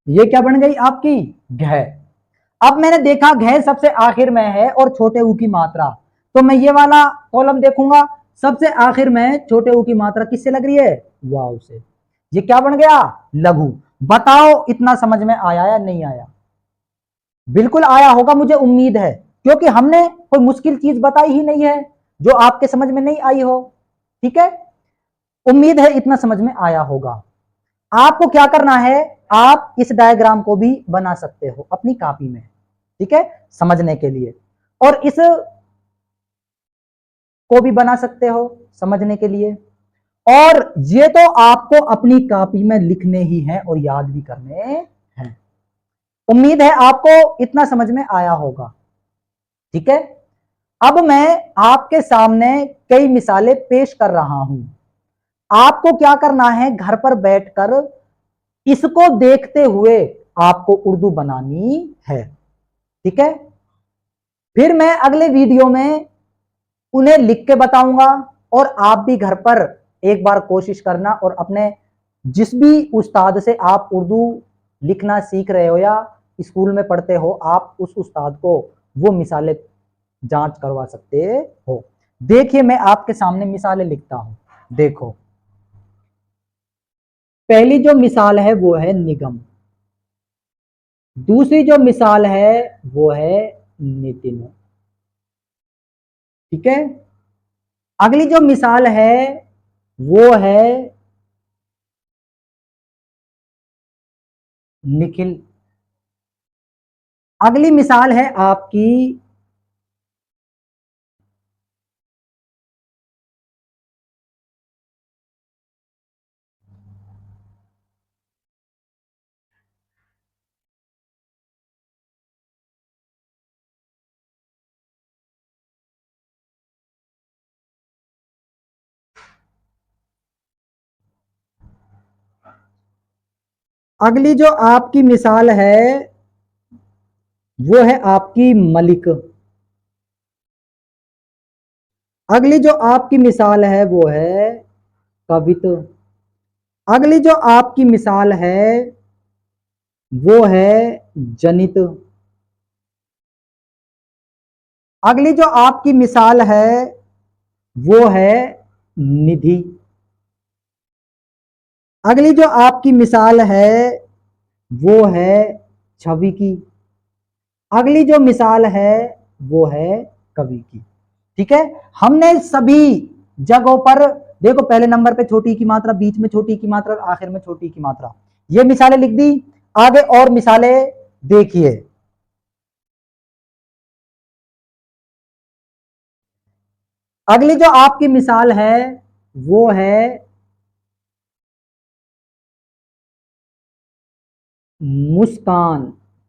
ये क्या बन गई आपकी? घ। अब मैंने देखा घ सबसे आखिर में है और छोटे ऊ की मात्रा, तो मैं ये वाला कॉलम देखूंगा। सबसे आखिर में छोटे ऊ की मात्रा किससे लग रही है? वाव से। ये क्या बन गया? लघु। बताओ इतना समझ में आया या नहीं आया? बिल्कुल आया होगा मुझे उम्मीद है, क्योंकि हमने कोई मुश्किल चीज बताई ही नहीं है जो आपके समझ में नहीं आई हो। ठीक है। उम्मीद है इतना समझ में आया होगा। आपको क्या करना है? आप इस डायग्राम को भी बना सकते हो अपनी कॉपी में। ठीक है। समझने के लिए। और इस को भी बना सकते हो समझने के लिए। और ये तो आपको अपनी कॉपी में लिखने ही है और याद भी करने हैं। उम्मीद है आपको इतना समझ में आया होगा। ठीक है। अब मैं आपके सामने कई मिसालें पेश कर रहा हूं। आपको क्या करना है? घर पर बैठकर इसको देखते हुए आपको उर्दू बनानी है। ठीक है। फिर मैं अगले वीडियो में उन्हें लिख के बताऊंगा और आप भी घर पर एक बार कोशिश करना और अपने जिस भी उस्ताद से आप उर्दू लिखना सीख रहे हो या स्कूल में पढ़ते हो, आप उस उस्ताद को वो मिसालें जांच करवा सकते हो। देखिए मैं आपके सामने मिसालें लिखता हूं। देखो पहली जो मिसाल है वो है निगम। दूसरी जो मिसाल है वो है नितिन। ठीक है। अगली जो मिसाल है वो है निखिल। अगली मिसाल है आपकी अगली जो आपकी मिसाल है वो है आपकी मलिक। अगली जो आपकी मिसाल है वो है कवित। अगली जो आपकी मिसाल है वो है जनित। अगली जो आपकी मिसाल है वो है निधि। अगली जो आपकी मिसाल है वो है छवि की। अगली जो मिसाल है वो है कवि की। ठीक है, हमने सभी जगहों पर देखो, पहले नंबर पे छोटी की मात्रा, बीच में छोटी की मात्रा और आखिर में छोटी की मात्रा, ये मिसालें लिख दी। आगे और मिसालें देखिए। अगली जो आपकी मिसाल है वो है मुस्कान।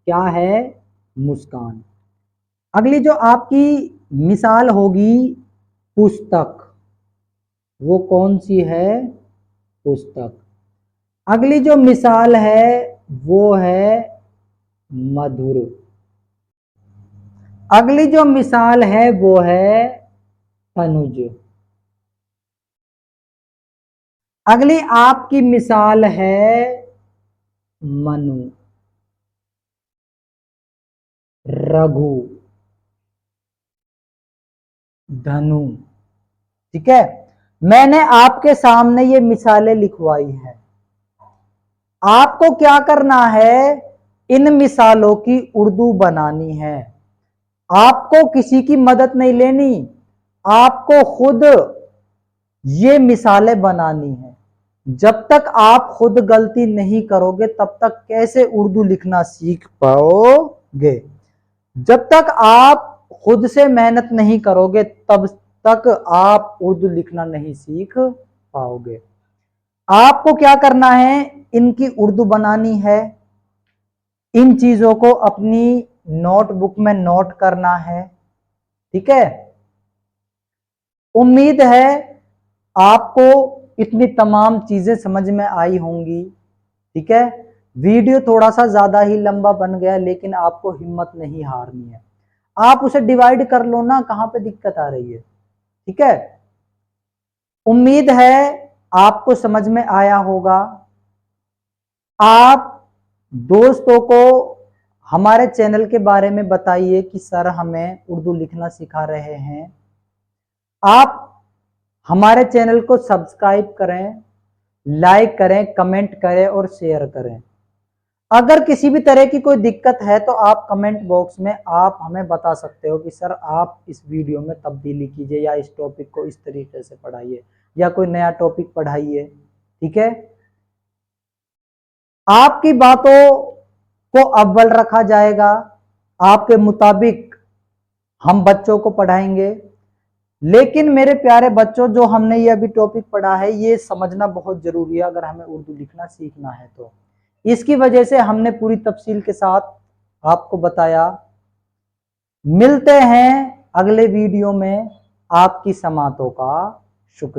क्या है? मुस्कान। अगली जो आपकी मिसाल होगी पुस्तक। वो कौन सी है? पुस्तक। अगली जो मिसाल है वो है मधुर। अगली जो मिसाल है वो है तनुज। अगली आपकी मिसाल है मनु, रघु, धनु। ठीक है, मैंने आपके सामने ये मिसालें लिखवाई हैं। आपको क्या करना है? इन मिसालों की उर्दू बनानी है। आपको किसी की मदद नहीं लेनी, आपको खुद ये मिसालें बनानी है। जब तक आप खुद गलती नहीं करोगे तब तक कैसे उर्दू लिखना सीख पाओगे? जब तक आप खुद से मेहनत नहीं करोगे तब तक आप उर्दू लिखना नहीं सीख पाओगे। आपको क्या करना है? इनकी उर्दू बनानी है। इन चीजों को अपनी नोटबुक में नोट करना है। ठीक है, उम्मीद है आपको इतनी तमाम चीजें समझ में आई होंगी। ठीक है, वीडियो थोड़ा सा ज्यादा ही लंबा बन गया, लेकिन आपको हिम्मत नहीं हारनी है। आप उसे डिवाइड कर लो ना, कहां पे दिक्कत आ रही है? ठीक है, उम्मीद है आपको समझ में आया होगा। आप दोस्तों को हमारे चैनल के बारे में बताइए कि सर हमें उर्दू लिखना सिखा रहे हैं। आप हमारे चैनल को सब्सक्राइब करें, लाइक करें, कमेंट करें और शेयर करें। अगर किसी भी तरह की कोई दिक्कत है तो आप कमेंट बॉक्स में आप हमें बता सकते हो कि सर आप इस वीडियो में तब्दीली कीजिए या इस टॉपिक को इस तरीके से पढ़ाइए या कोई नया टॉपिक पढ़ाइए। ठीक है, आपकी बातों को अव्वल रखा जाएगा। आपके मुताबिक हम बच्चों को पढ़ाएंगे। लेकिन मेरे प्यारे बच्चों, जो हमने ये अभी टॉपिक पढ़ा है ये समझना बहुत जरूरी है अगर हमें उर्दू लिखना सीखना है तो। इसकी वजह से हमने पूरी तफसील के साथ आपको बताया। मिलते हैं अगले वीडियो में। आपकी समातों का शुक्रिया।